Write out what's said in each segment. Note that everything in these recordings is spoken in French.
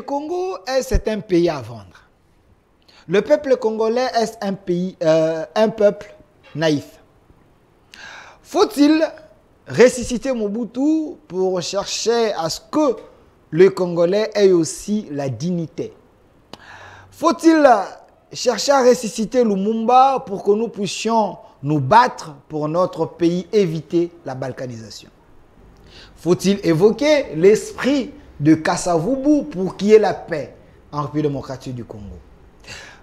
Congo, c'est un pays à vendre. Le peuple congolais est un peuple naïf. Faut-il ressusciter Mobutu pour chercher à ce que le Congolais ait aussi la dignité? Faut-il chercher à ressusciter Lumumba pour que nous puissions nous battre pour notre pays, éviter la balkanisation? Faut-il évoquer l'esprit de Kasavubu pour qu'il y ait la paix en République démocratique du Congo?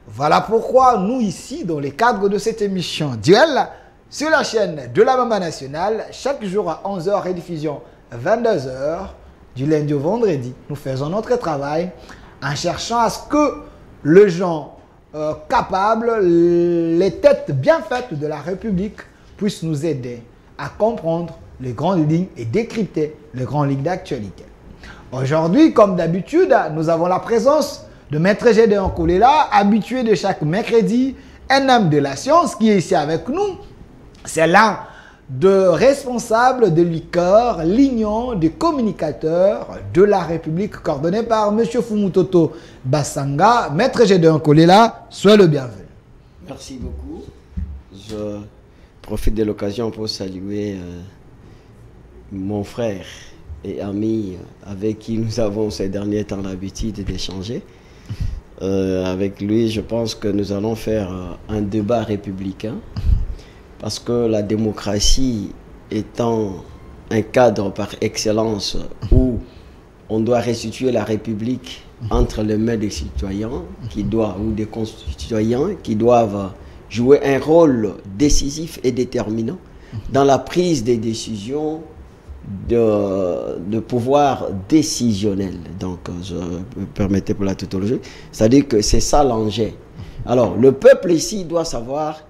Voilà pourquoi nous ici, dans le cadre de cette émission Duel, sur la chaîne de la Mama Nationale, chaque jour à 11h, rediffusion 22h, du lundi au vendredi, nous faisons notre travail en cherchant à ce que les gens capables, les têtes bien faites de la République puissent nous aider à comprendre les grandes lignes et décrypter les grandes lignes d'actualité. Aujourd'hui, comme d'habitude, nous avons la présence de Maître Gédéon Kolela, habitué de chaque mercredi, un homme de la science qui est ici avec nous. C'est l'un de responsables de l'ICOR, l'Union des communicateurs de la République, coordonné par M. Fumutoto Basanga. Maître Gédéon Kolela, sois le bienvenu. Merci beaucoup. Je profite de l'occasion pour saluer mon frère et ami avec qui nous avons ces derniers temps l'habitude d'échanger. Avec lui, je pense que nous allons faire un débat républicain parce que la démocratie étant un cadre par excellence où on doit restituer la République entre les mains des citoyens ou des concitoyens qui doivent jouer un rôle décisif et déterminant dans la prise des décisions de pouvoir décisionnel. Donc, je me permettais pour la tautologie, c'est-à-dire que c'est ça l'enjeu. Alors, le peuple ici doit savoir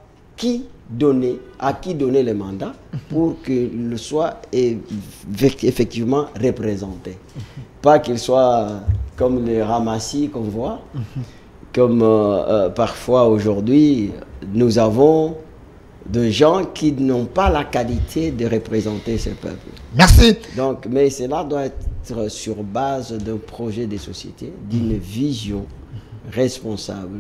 à qui donner les mandats pour qu'il soit effectivement représenté. Pas qu'il soit comme les ramassis qu'on voit, comme parfois aujourd'hui, nous avons de gens qui n'ont pas la qualité de représenter ce peuple. Merci. Donc, mais cela doit être sur base d'un projet de société, d'une vision responsable.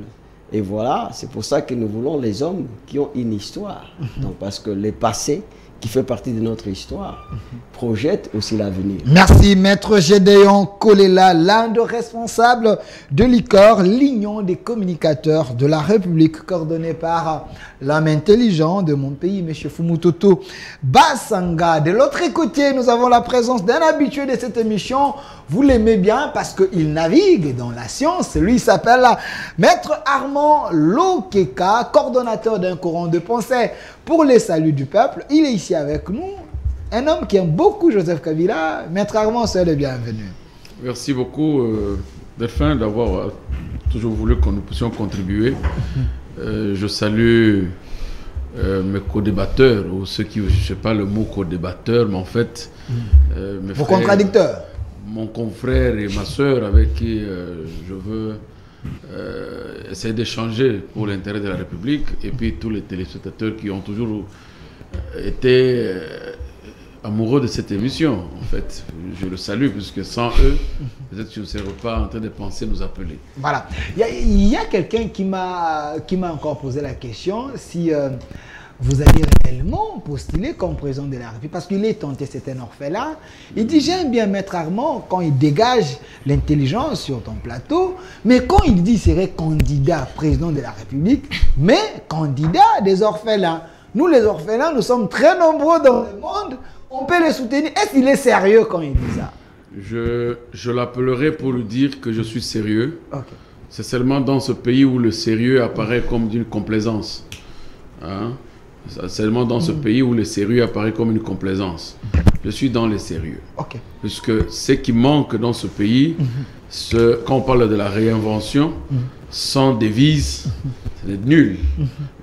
Et voilà, c'est pour ça que nous voulons les hommes qui ont une histoire. Donc, parce que le passé, qui fait partie de notre histoire, projette aussi l'avenir. Merci, Maître Gédéon Kolela, l'un des responsables de l'ICOR, l'Union des communicateurs de la République, coordonnée par l'homme intelligent de mon pays, M. Fumutoto Basanga. De l'autre côté, nous avons la présence d'un habitué de cette émission. Vous l'aimez bien parce qu'il navigue dans la science. Lui s'appelle Maître Armand Lokeka, coordonnateur d'un courant de pensée pour le salut du peuple. Il est ici avec nous. Un homme qui aime beaucoup Joseph Kabila. Maître Armand, soyez le bienvenu. Merci beaucoup, Delphin, d'avoir toujours voulu que nous puissions contribuer. Je salue mes co-débatteurs, ou ceux qui, je ne sais pas le mot co-débatteur, mais en fait, mes vos frères, contradicteurs. Mon confrère et ma soeur avec qui je veux essayer d'échanger pour l'intérêt de la République, et puis tous les téléspectateurs qui ont toujours été amoureux de cette émission. En fait, je le salue, puisque sans eux, peut-être que je ne serais pas en train de penser nous appeler. Voilà. Il y a quelqu'un qui m'a encore posé la question si vous allez réellement postuler comme président de la République, parce qu'il est tenté, c'est un orphelin. Il dit, j'aime bien Maître Armand quand il dégage l'intelligence sur ton plateau, mais quand il dit qu'il serait candidat président de la République, mais candidat des orphelins. Nous, les orphelins, nous sommes très nombreux dans le monde, on peut les soutenir. Est-ce qu'il est sérieux quand il dit ça? Je l'appellerai pour lui dire que je suis sérieux. Okay. C'est seulement dans ce pays où le sérieux apparaît comme d'une complaisance. Hein? Seulement dans ce pays où le sérieux apparaît comme une complaisance. Je suis dans les sérieux. Okay. Puisque ce qui manque dans ce pays, quand on parle de la réinvention, sans devise, c'est nul.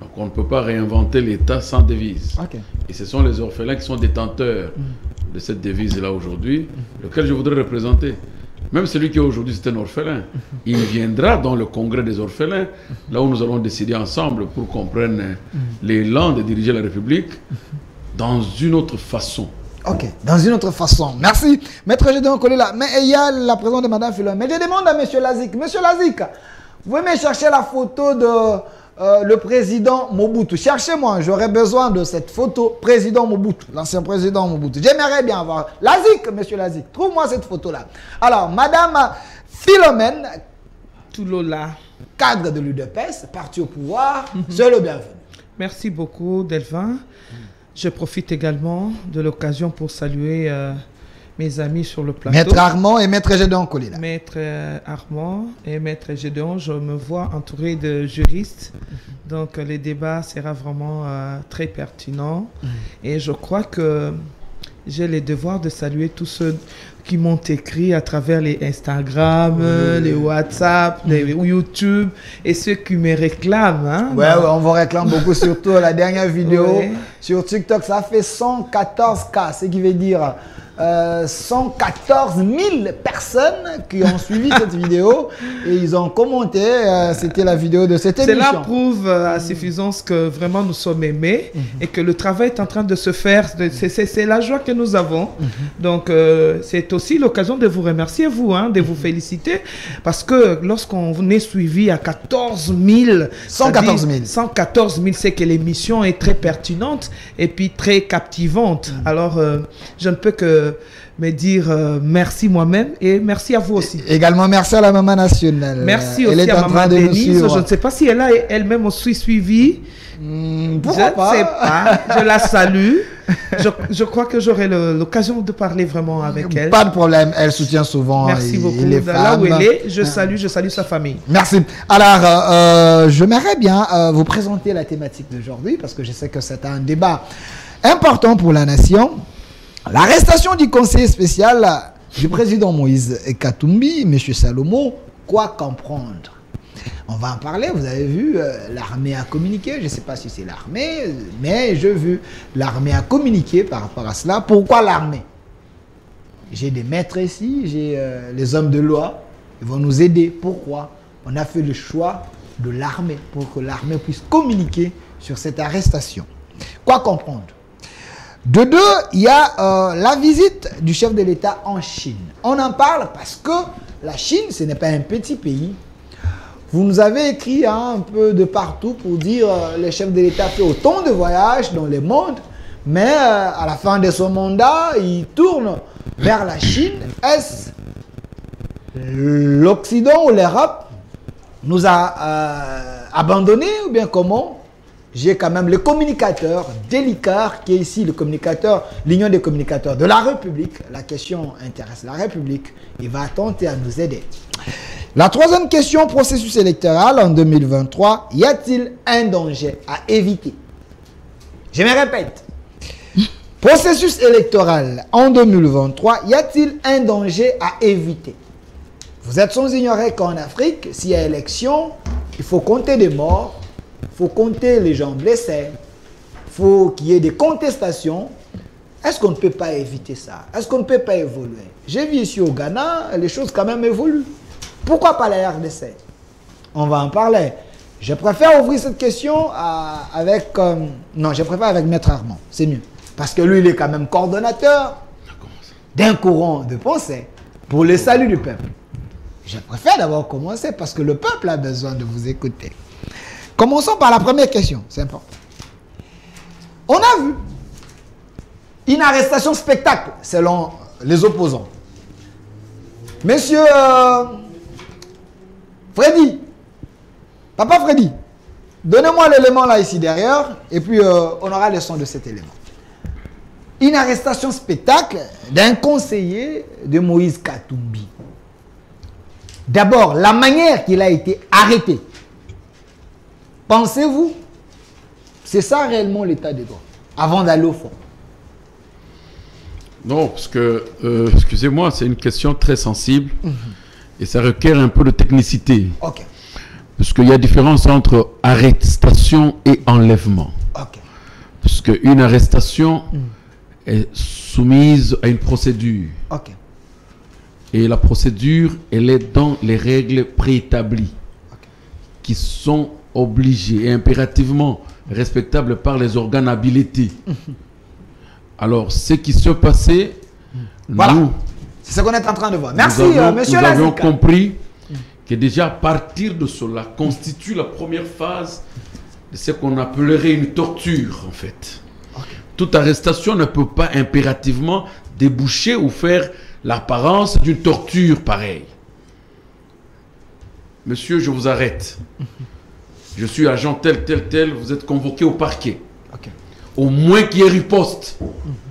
Donc on ne peut pas réinventer l'État sans devise. Okay. Et ce sont les orphelins qui sont détenteurs de cette devise-là aujourd'hui, lequel je voudrais représenter. Même celui qui aujourd'hui c'est un orphelin, il viendra dans le congrès des orphelins, là où nous allons décider ensemble pour qu'on prenne l'élan de diriger la République dans une autre façon. Ok, dans une autre façon. Merci. Maître Gédéon Kolela. Mais il y a la présence de Madame Philomène. Mais je demande à Monsieur Lazik. Monsieur Lazik, vous pouvez me chercher la photo de le président Mobutu. Cherchez-moi, j'aurais besoin de cette photo. Président Mobutu, l'ancien président Mobutu. J'aimerais bien avoir. Lazik, Monsieur Lazik, trouve-moi cette photo-là. Alors, Madame Philomène Toulola, cadre de l'UDPS, parti au pouvoir, c'est le bienvenu. merci beaucoup Delvin. Je profite également de l'occasion pour saluer mes amis sur le plateau. Maître Armand et Maître Gédéon Kolela. Maître Armand et Maître Gédéon, je me vois entouré de juristes. Donc le débat sera vraiment très pertinent. Et je crois que j'ai le devoir de saluer tous ceux qui m'ont écrit à travers les Instagram, les WhatsApp, les YouTube et ceux qui me réclament. Hein, ouais, on vous réclame beaucoup, surtout la dernière vidéo sur TikTok. Ça fait 114K, ce qui veut dire 114 000 personnes qui ont suivi cette vidéo et ils ont commenté. C'était la vidéo de cette émission. Cela prouve à suffisance que vraiment nous sommes aimés et que le travail est en train de se faire. C'est la joie que nous avons. Donc, c'est aussi l'occasion de vous remercier, vous, hein, de vous féliciter. Parce que lorsqu'on est suivi à 14 000, 114 000, c'est que l'émission est très pertinente et puis très captivante. Alors, je ne peux que me dire merci moi-même et merci à vous aussi. Également, merci à la Maman Nationale. Merci aussi à Maman Denise. Je ne sais pas si elle a elle-même aussi suivi. Pourquoi pas? Je ne sais pas. Je la salue. Je crois que j'aurai l'occasion de parler vraiment avec elle. Pas de problème. Elle soutient souvent. Merci beaucoup. Les là femmes. où elle est, je salue sa famille. Merci. Alors, j'aimerais bien vous présenter la thématique d'aujourd'hui parce que je sais que c'est un débat important pour la nation. L'arrestation du conseiller spécial du président Moïse Katumbi, M. Salomon, quoi comprendre? On va en parler, vous avez vu, l'armée a communiqué, je ne sais pas si c'est l'armée, mais j'ai vu, l'armée a communiqué par rapport à cela. Pourquoi l'armée? J'ai des maîtres ici, j'ai les hommes de loi, ils vont nous aider. Pourquoi? On a fait le choix de l'armée, pour que l'armée puisse communiquer sur cette arrestation. Quoi comprendre? De deux, il y a la visite du chef de l'État en Chine. On en parle parce que la Chine, ce n'est pas un petit pays. Vous nous avez écrit un peu de partout pour dire le chef de l'État fait autant de voyages dans le monde, mais à la fin de son mandat, il tourne vers la Chine. Est-ce l'Occident ou l'Europe nous a abandonnés ou bien comment? J'ai quand même le communicateur Délicard qui est ici, le communicateur, l'Union des communicateurs de la République. La question intéresse la République. Il va tenter à nous aider. La troisième question, processus électoral en 2023. Y a-t-il un danger à éviter? Je me répète. Processus électoral en 2023. Y a-t-il un danger à éviter? Vous êtes sans ignorer qu'en Afrique, s'il y a élection, il faut compter des morts. Il faut compter les gens blessés, il faut qu'il y ait des contestations. Est-ce qu'on ne peut pas éviter ça? Est-ce qu'on ne peut pas évoluer? J'ai vu ici au Ghana, les choses quand même évoluent. Pourquoi pas la RDC? On va en parler. Je préfère ouvrir cette question avec... non, je préfère avec Maître Armand, c'est mieux. Parce que lui, il est quand même coordonnateur d'un courant de pensée pour le salut du peuple. Je préfère d'abord commencer parce que le peuple a besoin de vous écouter. Commençons par la première question, c'est important. On a vu une arrestation spectacle selon les opposants. Monsieur Freddy, Papa Freddy, donnez-moi l'élément là ici derrière et puis on aura le son de cet élément. Une arrestation spectacle d'un conseiller de Moïse Katumbi. D'abord, la manière qu'il a été arrêté. Pensez-vous, c'est ça réellement l'état de droit, avant d'aller au fond? Non, parce que, excusez-moi, c'est une question très sensible et ça requiert un peu de technicité. Ok. Parce qu'il y a différence entre arrestation et enlèvement. Ok. Parce qu'une arrestation est soumise à une procédure. Ok. Et la procédure, elle est dans les règles préétablies qui sont obligées et impérativement respectables par les organes habilités. Alors, ce qui se passait, Voilà. nous, C'est ce qu'on est en train de voir. Merci, monsieur nous avions Lazika. compris que déjà partir de cela constitue la première phase de ce qu'on appellerait une torture, en fait. Toute arrestation ne peut pas impérativement déboucher ou faire l'apparence d'une torture pareille. Monsieur, je vous arrête. Je suis agent tel, tel, tel, vous êtes convoqué au parquet. Ok. Au moins qu'il y ait riposte.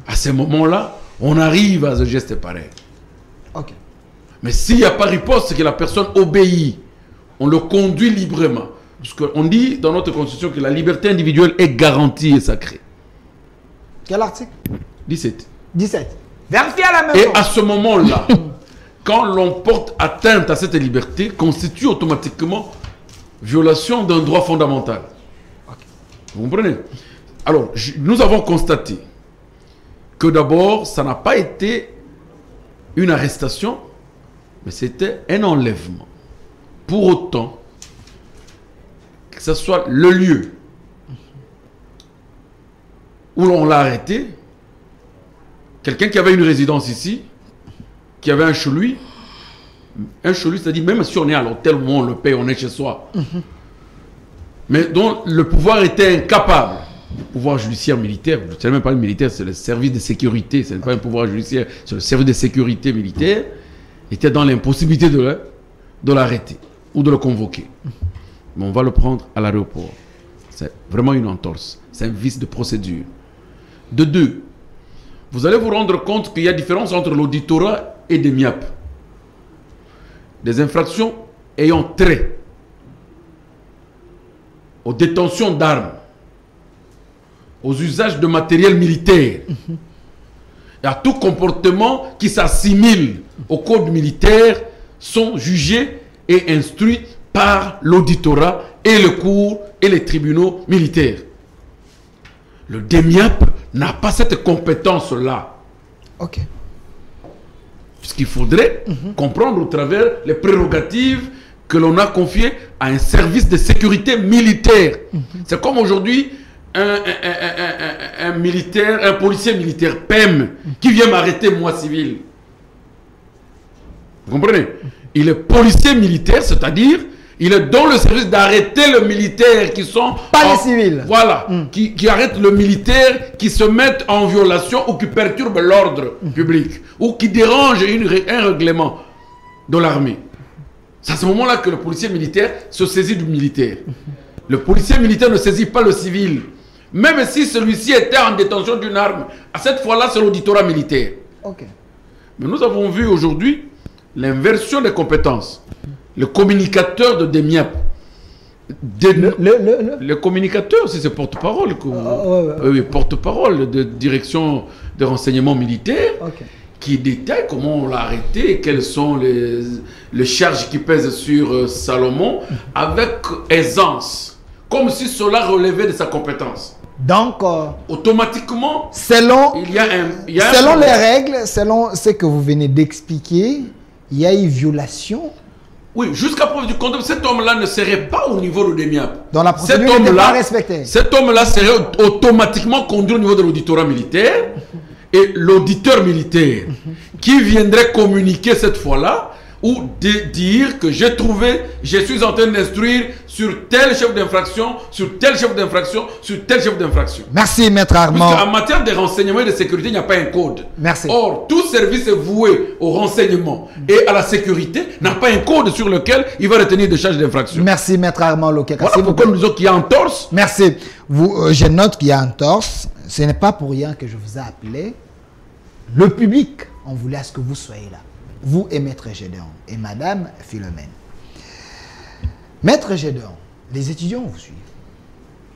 À ce moment-là, on arrive à ce geste pareil. Ok. Mais s'il n'y a pas riposte, c'est que la personne obéit. On le conduit librement. Parce qu'on dit dans notre constitution que la liberté individuelle est garantie et sacrée. Quel article? 17. 17. Vérifiez à la maison. Et à ce moment-là, quand l'on porte atteinte à cette liberté, constitue automatiquement violation d'un droit fondamental. Vous comprenez? Alors, nous avons constaté que d'abord, ça n'a pas été une arrestation, mais c'était un enlèvement. Pour autant, que ce soit le lieu où l'on l'a arrêté, quelqu'un qui avait une résidence ici, qui avait un chez lui, c'est-à-dire même si on est à l'hôtel où on le paye, on est chez soi, mais dont le pouvoir était incapable, le pouvoir judiciaire militaire, ce n'est même pas le militaire, c'est le service de sécurité, ce n'est pas un pouvoir judiciaire, c'est le service de sécurité militaire, était dans l'impossibilité de l'arrêter ou de le convoquer. Mais on va le prendre à l'aéroport. C'est vraiment une entorse, c'est un vice de procédure. De deux, vous allez vous rendre compte qu'il y a différence entre l'auditorat et des MIAP. Des infractions ayant trait aux détentions d'armes, aux usages de matériel militaire, et à tout comportement qui s'assimile au code militaire sont jugés et instruits par l'auditorat et le cours et les tribunaux militaires. Le DEMIAP n'a pas cette compétence-là. Ok. Puisqu'il faudrait comprendre au travers les prérogatives que l'on a confiées à un service de sécurité militaire. C'est comme aujourd'hui un militaire, un policier militaire PEM qui vient m'arrêter moi civil. Vous comprenez? Il est policier militaire, c'est-à-dire il est dans le service d'arrêter le militaire qui sont... Pas les civils. Voilà, qui arrêtent le militaire qui se mettent en violation ou qui perturbent l'ordre public ou qui dérangent un règlement de l'armée. C'est à ce moment-là que le policier militaire se saisit du militaire. Le policier militaire ne saisit pas le civil. Même si celui-ci était en détention d'une arme, à cette fois-là, c'est l'auditorat militaire. Ok. Mais nous avons vu aujourd'hui l'inversion des compétences. Le communicateur de DEMIAP. Le communicateur, c'est porte-parole. Oui, porte-parole de direction de renseignement militaire. Ok. Qui détaille comment on l'a arrêté, quelles sont les charges qui pèsent sur Salomon, avec aisance, comme si cela relevait de sa compétence. Donc, automatiquement, selon les règles, selon ce que vous venez d'expliquer, il y a eu violation. Oui, jusqu'à preuve du contraire, cet homme-là ne serait pas au niveau de DEMIAP. Dans la procédure, il n'est pas respecté. Cet homme-là serait automatiquement conduit au niveau de l'auditorat militaire. Et l'auditeur militaire qui viendrait communiquer cette fois-là ou dire que je suis en train d'instruire sur tel chef d'infraction, sur tel chef d'infraction, sur tel chef d'infraction. Merci, Maître Armand. Parce qu'en matière de renseignement et de sécurité, il n'y a pas un code. Merci. Or, tout service voué au renseignement et à la sécurité n'a pas un code sur lequel il va retenir des charges d'infraction. Merci, Maître Armand Lokeka. Voilà pourquoi nous disons qu'il y a un torse. Merci. Je note qu'il y a un torse. Ce n'est pas pour rien que je vous ai appelé. Le public, on voulait à ce que vous soyez là. Vous et Maître Gédéon et Madame Philomène. Maître Gédéon, les étudiants vous suivent.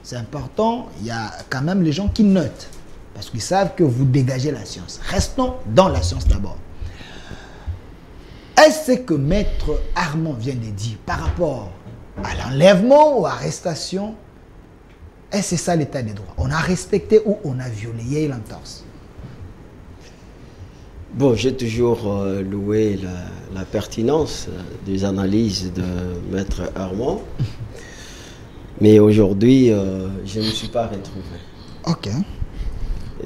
C'est important, il y a quand même les gens qui notent. Parce qu'ils savent que vous dégagez la science. Restons dans la science d'abord. Est-ce que Maître Armand vient de dire par rapport à l'enlèvement ou à l'arrestation, est-ce que c'est ça l'état des droits? On a respecté ou on a violé? Il y a eu l'entorse. Bon, j'ai toujours loué la pertinence des analyses de Maître Armand. Mais aujourd'hui, je ne me suis pas retrouvé. Ok.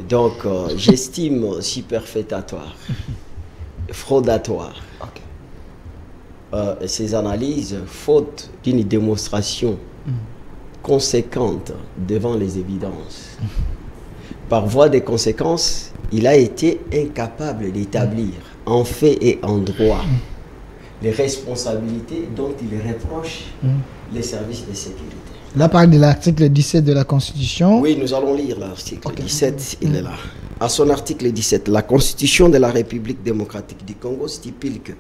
Donc, j'estime superfétatoire, fraudatoire. Ces analyses, faute d'une démonstration conséquente devant les évidences. Par voie des conséquences, il a été incapable d'établir en fait et en droit les responsabilités dont il reproche les services de sécurité. Là, parle de l'article 17 de la Constitution. Oui, nous allons lire l'article 17, il est là. À son article 17, la Constitution de la République démocratique du Congo stipule que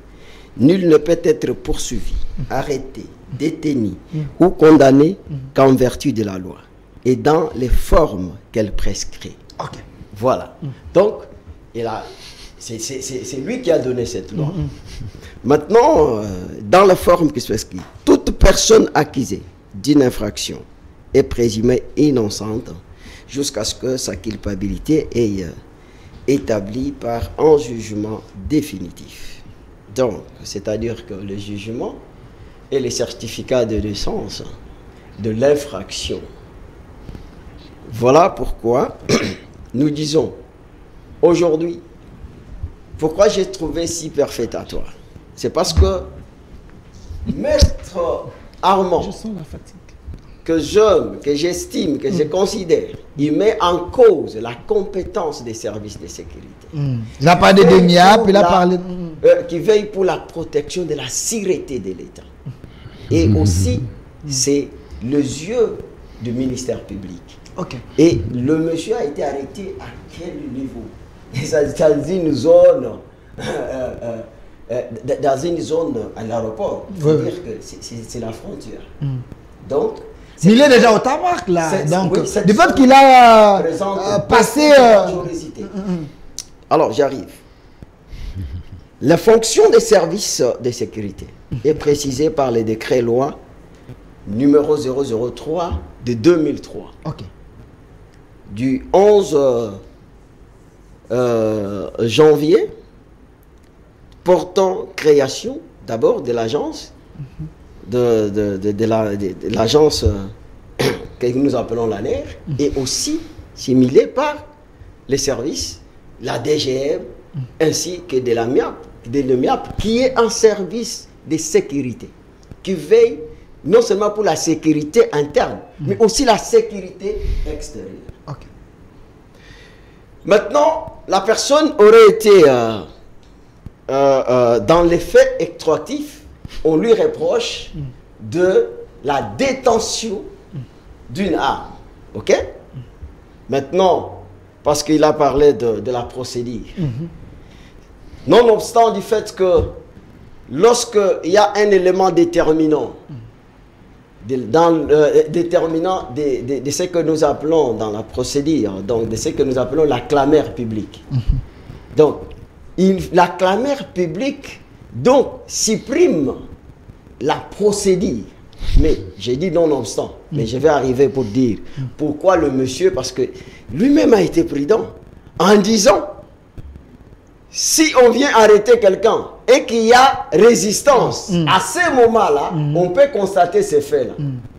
nul ne peut être poursuivi, arrêté, détenu ou condamné qu'en vertu de la loi et dans les formes qu'elle prescrit. Voilà. Donc, c'est lui qui a donné cette loi. Maintenant, dans la forme qui se prescrit, toute personne accusée d'une infraction est présumée innocente jusqu'à ce que sa culpabilité ait établie par un jugement définitif. Donc, c'est-à-dire que le jugement et les certificats de naissance de l'infraction. Voilà pourquoi nous disons aujourd'hui, pourquoi j'ai trouvé si perfectatoire. C'est parce que Maître Armand, Je sens la fatigue. que j'aime, que j'estime, que je considère, il met en cause la compétence des services de sécurité. Il a parlé de MIAP, il a parlé... qui veille pour la protection de la sûreté de l'État. Et aussi, c'est les yeux du ministère public. Et le monsieur a été arrêté à quel niveau? Dans une zone, à l'aéroport. Il faut dire que c'est la frontière. Donc, mais il est déjà au tabac là. Donc, oui, du fait qu'il a passé... Alors, j'arrive. La fonction des services de sécurité est précisée par le décret-loi numéro 003 de 2003. Du 11 janvier, portant création d'abord de l'agence, de l'agence que nous appelons l'ANER, et aussi simulée par les services, la DGM, ainsi que de la MIAP, qui est un service de sécurité, qui veille non seulement pour la sécurité interne, mais aussi la sécurité extérieure. Maintenant, la personne aurait été dans les faits extractifs, on lui reproche de la détention d'une arme. Maintenant, parce qu'il a parlé de la procédure. Nonobstant du fait que lorsqu'il y a un élément déterminant, déterminant de ce que nous appelons dans la procédure, donc de ce que nous appelons la clameur publique. Donc, la clameur publique donc supprime la procédure. Mais j'ai dit nonobstant, mais je vais arriver pour dire pourquoi le monsieur, parce que lui-même a été prudent en disant, si on vient arrêter quelqu'un et qu'il y a résistance, à ce moment-là, on peut constater ces faits-là.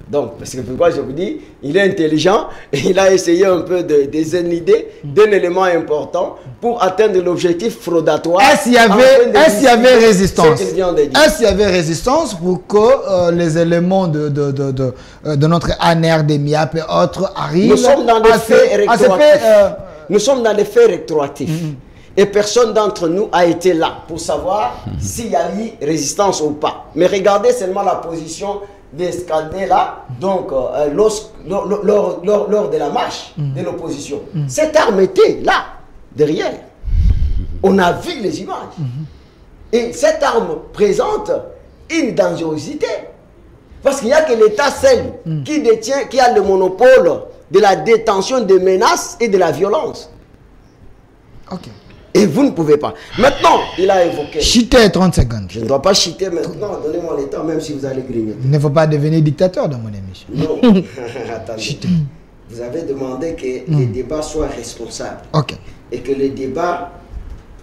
Donc, parce que pourquoi je vous dis, il est intelligent et il a essayé un peu de désénider d'un élément important pour atteindre l'objectif fraudatoire. Est-ce qu'il y avait résistance? Est-ce qu'il y avait résistance pour que les éléments de notre ANER, des MIAP et autres arrivent? Nous sommes dans des faits rétroactifs. Nous sommes dans des faits rétroactifs. Et personne d'entre nous a été là pour savoir s'il y a eu résistance ou pas. Mais regardez seulement la position des scandales là, donc lors de la marche de l'opposition. Cette arme était là, derrière. On a vu les images. Et cette arme présente une dangerosité. Parce qu'il n'y a que l'État seul qui détient, qui a le monopole de la détention des menaces et de la violence. Et vous ne pouvez pas. Maintenant, il a évoqué... Chiter 30 secondes. Je ne dois pas chiter maintenant. Donnez-moi le temps, même si vous allez grignoter. Il ne faut pas devenir dictateur dans mon émission. Non. Attendez. Vous avez demandé que les débats soient responsables. Et que les débats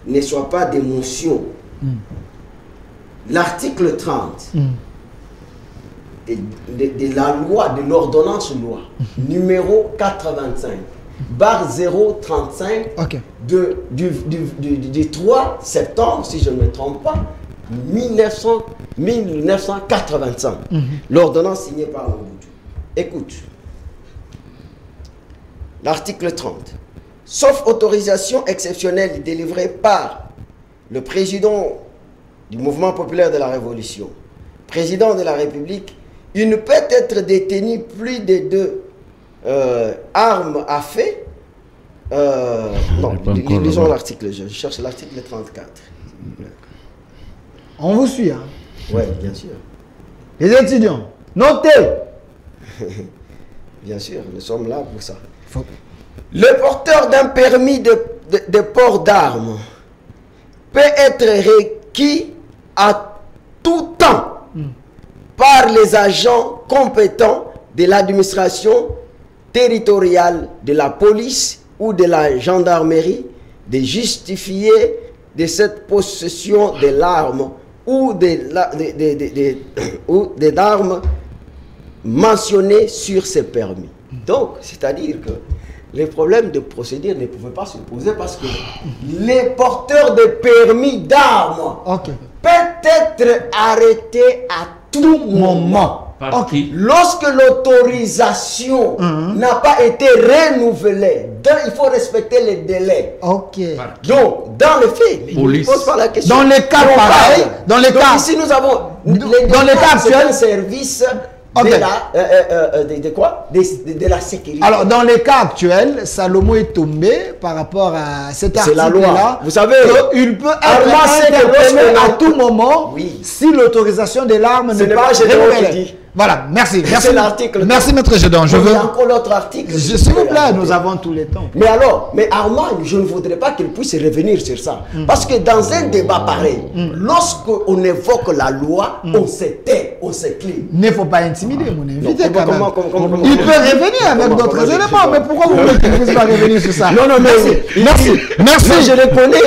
ne soient pas d'émotion. L'article 30 de la loi, de l'ordonnance loi, numéro 425, 035 Ok. du 3 septembre, si je ne me trompe pas, 1985. L'ordonnance signée par Mobutu. Écoute, l'article 30. Sauf autorisation exceptionnelle délivrée par le président du mouvement populaire de la Révolution, président de la République, il ne peut être détenu plus de 2 armes à feu. Non, lisons l'article, je cherche l'article 34. On vous suit, hein? Oui, bien sûr. Les étudiants, notez. Bien sûr, nous sommes là pour ça. Le porteur d'un permis de port d'armes peut être requis à tout temps par les agents compétents de l'administration territoriale, de la police ou de la gendarmerie de justifier de cette possession de l'arme ou des armes mentionnées sur ces permis. Donc, c'est-à-dire que les problèmes de procédure ne pouvaient pas se poser parce que les porteurs de permis d'armes peuvent être arrêtés à tout moment. Lorsque l'autorisation n'a pas été renouvelée, il faut respecter les délais. Donc, dans les faits, je ne pose pas la question. Dans les cas pareils, dans les cas, ici nous avons dans les cas actuels, service de la sécurité. Alors, dans les cas actuels, Salomon est tombé par rapport à cet article-là. Vous savez, il peut être interpellé à tout moment si l'autorisation de l'arme n'est pas renouvelée. Voilà, merci. C'est l'article. Merci, maître Gédon. Je veux encore l'autre article. S'il vous plaît, nous avons tous les temps. Mais alors, Armand, je ne voudrais pas qu'il puisse revenir sur ça. Parce que dans un débat pareil, lorsqu'on évoque la loi, on se tait, on se cligne. Il ne faut pas intimider mon invité. Il peut revenir avec d'autres éléments, mais pourquoi vous voulez qu'il ne puisse pas revenir sur ça? Non, merci. Merci. Je le connais.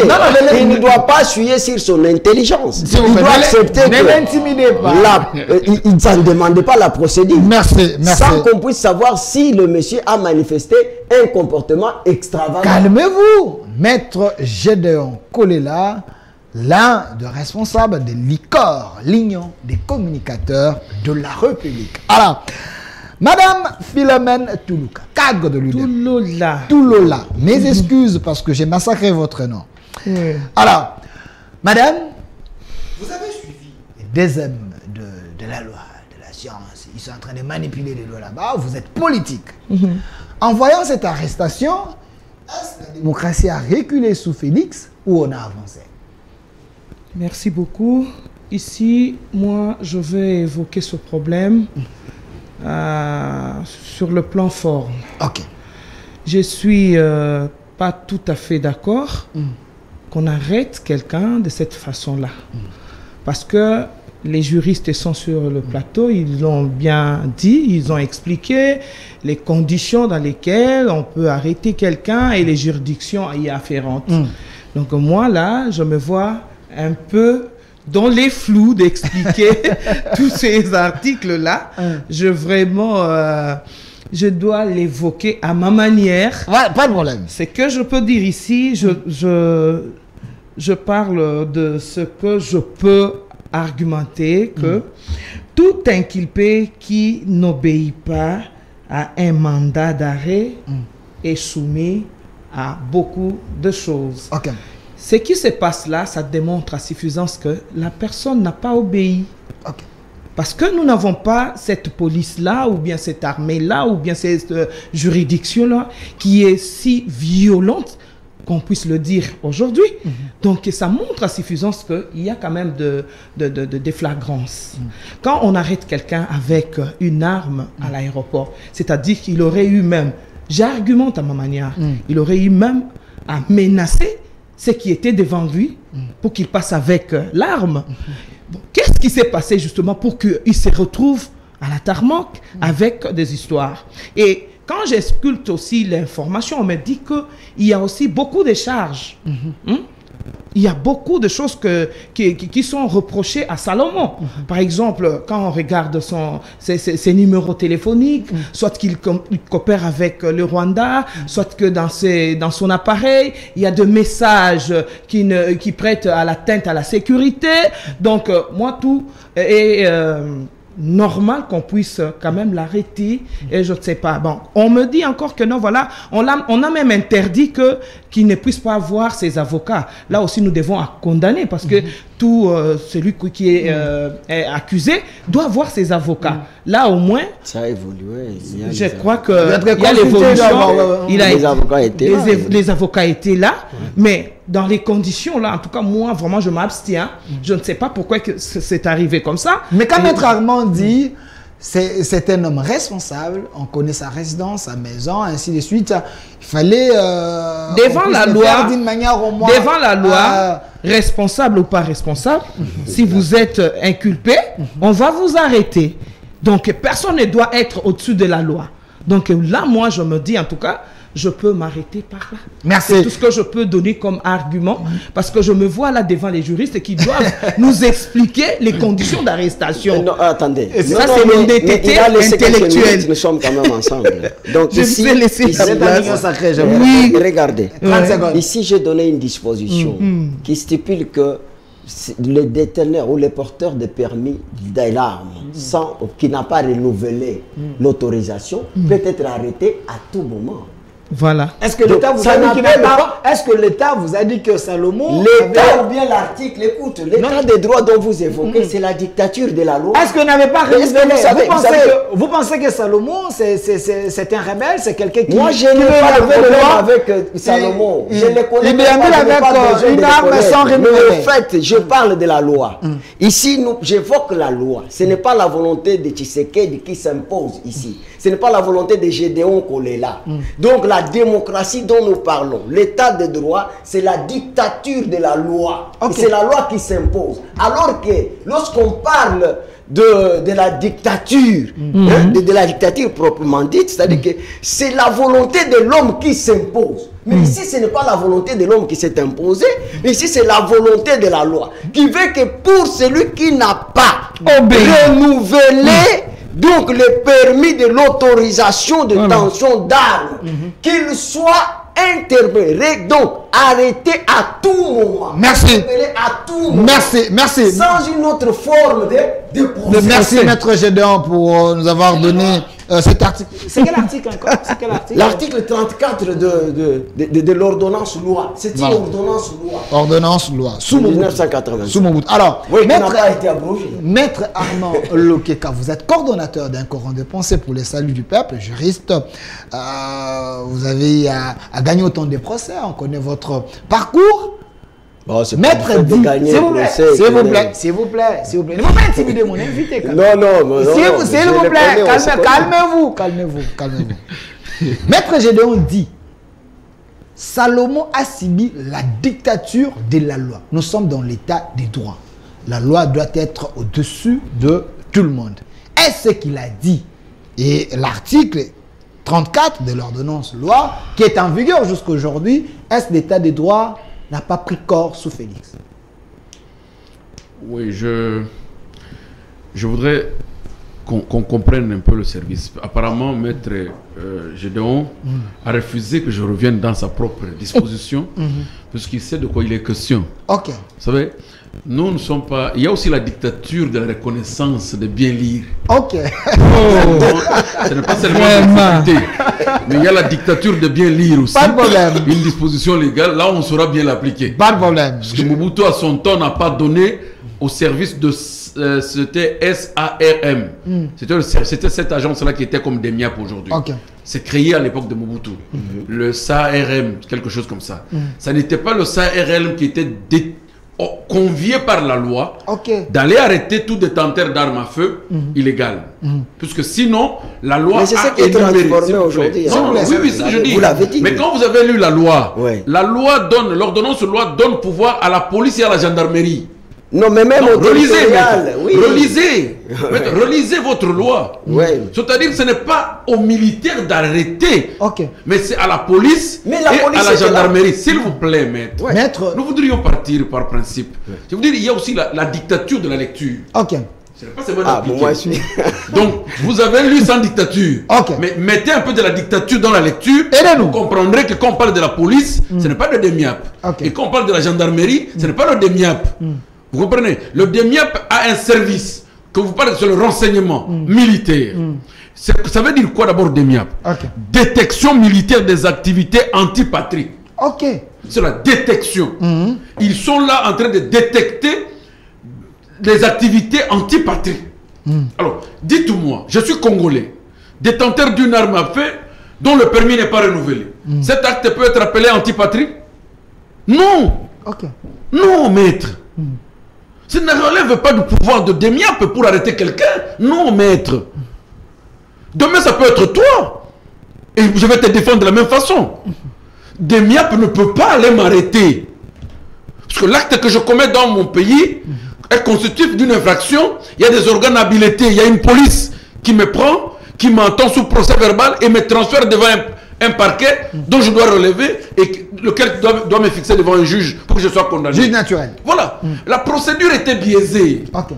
Il ne doit pas suyer sur son intelligence. Il doit accepter que... Ne l'intimidez pas. Il s'en demande pas la procédure. Merci. Sans qu'on puisse savoir si le monsieur a manifesté un comportement extravagant. Calmez-vous. Maître Gédéon Kolela, l'un des responsables de l'ICOR, l'Union des communicateurs de la République. Alors, Madame Philomène Toulouka, cadre de l'UDEM. Toulola. Mes excuses parce que j'ai massacré votre nom. Alors, Madame, vous avez suivi des aimes de la loi. Ils sont en train de manipuler les lois là-bas. Vous êtes politique. En voyant cette arrestation, est-ce que la démocratie a reculé sous Félix ou on a avancé? Merci beaucoup. Ici, moi, je vais évoquer ce problème sur le plan forme. Je suis pas tout à fait d'accord qu'on arrête quelqu'un de cette façon-là. Parce que les juristes sont sur le plateau, ils l'ont bien dit, ils ont expliqué les conditions dans lesquelles on peut arrêter quelqu'un et les juridictions y afférentes. Donc moi, là, je me vois un peu dans les flous d'expliquer tous ces articles-là. Je dois l'évoquer à ma manière. Ouais, pas de problème. Ce que je peux dire ici, je parle de ce que je peux argumenter que tout inculpé qui n'obéit pas à un mandat d'arrêt est soumis à beaucoup de choses. Ce qui se passe là, ça démontre à suffisance que la personne n'a pas obéi. Parce que nous n'avons pas cette police-là, ou bien cette armée-là, ou bien cette juridiction-là, qui est si violente qu'on puisse le dire aujourd'hui. Donc, ça montre à suffisance qu'il y a quand même des flagrances. Quand on arrête quelqu'un avec une arme à l'aéroport, c'est-à-dire qu'il aurait eu même, j'argumente à ma manière, il aurait eu même à menacer ceux qui étaient devant lui pour qu'il passe avec l'arme. Qu'est-ce qui s'est passé justement pour qu'il se retrouve à la tarmac avec des histoires? Et quand j'exculte aussi l'information, on me dit qu'il y a aussi beaucoup de charges. il y a beaucoup de choses qui sont reprochées à Salomon. Par exemple, quand on regarde ses numéros téléphoniques, soit qu'il coopère avec le Rwanda, soit que dans son appareil, il y a des messages qui prêtent à l'atteinte à la sécurité. Donc, moi, tout est normal qu'on puisse quand même l'arrêter. Et je ne sais pas. Bon, on me dit encore que non, voilà, on a même interdit qu'il ne puisse pas avoir ses avocats. Là aussi, nous devons condamner parce que tout celui qui est accusé doit avoir ses avocats. Là, au moins, ça a évolué. Je crois qu'il y a l'évolution. Les avocats étaient là, mais dans les conditions là, en tout cas, moi, vraiment, je m'abstiens. Je ne sais pas pourquoi c'est arrivé comme ça. Mais quand Maître Armand dit, c'est un homme responsable, on connaît sa résidence, sa maison, ainsi de suite. Il fallait devant la loi, d'une manière au moins, devant la loi, responsable ou pas responsable, si vous êtes inculpé, on va vous arrêter. Donc, personne ne doit être au-dessus de la loi. Donc là, moi, je me dis, en tout cas, je peux m'arrêter par là. Merci. C'est tout ce que je peux donner comme argument, parce que je me vois là devant les juristes qui doivent nous expliquer les conditions d'arrestation. Non, attendez. Ça, c'est l'honnêteté intellectuelle. Nous sommes quand même ensemble. Donc je ici, vous ai laissé oui. Regardez. Ici, j'ai donné une disposition qui stipule que le déteneur ou le porteur de permis d'armes qui n'a pas renouvelé l'autorisation peut être arrêté à tout moment. Voilà. Est-ce que l'État vous a dit qu'il n'a pas... Est-ce que l'État vous a dit que Salomon... L'État ou bien l'article, écoute, l'État des droits dont vous évoquez, c'est la dictature de la loi. Est-ce que n'avait pas renouvelé? Vous pensez que Salomon, c'est un rebelle, c'est quelqu'un qui... Moi, je n'ai pas de problème avec Salomon. Je le connais pas. Avec une arme sans renouveler. Mais en fait, je parle de la loi. Ici, j'évoque la loi. Ce n'est pas la volonté de Tshisekedi qui s'impose ici. Ce n'est pas la volonté de Gédéon Kolela. Donc, la démocratie dont nous parlons, l'état de droit, c'est la dictature de la loi. C'est la loi qui s'impose. Alors que lorsqu'on parle de la dictature, de la dictature proprement dite, c'est-à-dire que c'est la volonté de l'homme qui s'impose. Mais ici, ce n'est pas la volonté de l'homme qui s'est imposée, mais ici, c'est la volonté de la loi. Qui veut que pour celui qui n'a pas renouvelé donc le permis de l'autorisation de tension d'armes, qu'il soit interpellé, donc arrêté à tout moment. Merci. À tout moment. Merci. Sans une autre forme de procès. Merci Maître Gédéon pour nous avoir donné cet article. C'est quel article encore? L'article 34 de l'ordonnance loi. C'est une ordonnance loi. Ordonnance loi. Sous 1980. Sous Mobutu. Alors, oui, Maître, n'a pas été abrogé. Maître Armand Lokeka, vous êtes coordonnateur d'un courant de pensée pour le salut du peuple, juriste. Vous avez à gagner autant de procès. On connaît votre parcours. Bon, Maître dit, s'il vous plaît, ne faut pas intimider mon invité. Non. S'il vous plaît, calmez-vous. Maître Gédéon dit, Salomon a subi la dictature de la loi. Nous sommes dans l'état des droits. La loi doit être au-dessus de tout le monde. Est-ce qu'il a dit? Et l'article 34 de l'ordonnance loi, qui est en vigueur jusqu'à aujourd'hui, est-ce l'état des droits n'a pas pris corps sous Félix? Oui, je voudrais qu'on comprenne un peu le service. Apparemment, Maître Gédéon a refusé que je revienne dans sa propre disposition, puisqu'il sait de quoi il est question. Ok. Vous savez, nous ne sommes pas... Il y a aussi la dictature de la reconnaissance de bien lire. Ok. Ce n'est pas seulement la difficulté, mais il y a la dictature de bien lire aussi. Pas de problème. Une disposition légale, là on saura bien l'appliquer. Pas de problème. Parce que Mobutu à son temps n'a pas donné au service de... c'était SARM. C'était cette agence-là qui était comme des MIAP aujourd'hui. Okay. C'est créé à l'époque de Mobutu. Le SARM, quelque chose comme ça. Ça n'était pas le SARM qui était convié par la loi d'aller arrêter tout détenteur d'armes à feu illégal. Puisque sinon, la loi mais c'est ça qui est transformé aujourd'hui. Oui, c'est ce que je dis. Vous l'avez dit. Mais quand vous avez lu la loi, la loi donne, l'ordonnance loi donne pouvoir à la police et à la gendarmerie. Non, mais même au relisez, territorial, maître. oui. Relisez. Maître, relisez votre loi. Ouais. C'est-à-dire que ce n'est pas aux militaires d'arrêter, Ok. mais c'est à la police Mais la et police à la était là. gendarmerie. S'il vous plaît, maître. Ouais. Maître. Nous voudrions partir par principe. Je veux dire, il y a aussi la dictature de la lecture. Ok. Ce n'est pas seulement Ah, bon, d'appliquer. moi, je suis... Donc, vous avez lu sans dictature. Ok. Mais mettez un peu de la dictature dans la lecture. Aidez-nous. Vous comprendrez que quand on parle de la police, ce n'est pas le DEMIAP. Ok. Et quand on parle de la gendarmerie, ce n'est pas le DEMIAP. Vous comprenez? Le DEMIAP a un service que vous parlez sur le renseignement militaire. Ça veut dire quoi d'abord DEMIAP? Ok. Détection militaire des activités anti-patrie. Ok. C'est la détection. Ils sont là en train de détecter des activités anti-patrie. Alors, dites-moi, je suis congolais, détenteur d'une arme à feu dont le permis n'est pas renouvelé. Cet acte peut être appelé anti-patrie? Non. Ok. Non, maître. Ça ne relève pas du pouvoir de DEMIAP pour arrêter quelqu'un. Non, maître. Demain, ça peut être toi. Et je vais te défendre de la même façon. DEMIAP ne peut pas aller m'arrêter. Parce que l'acte que je commets dans mon pays est constitutif d'une infraction. Il y a des organes habilités. Il y a une police qui me prend, qui m'entend sous procès verbal et me transfère devant un parquet dont je dois relever et lequel doit me fixer devant un juge pour que je sois condamné. Juge naturel. Voilà. La procédure était biaisée. Ok.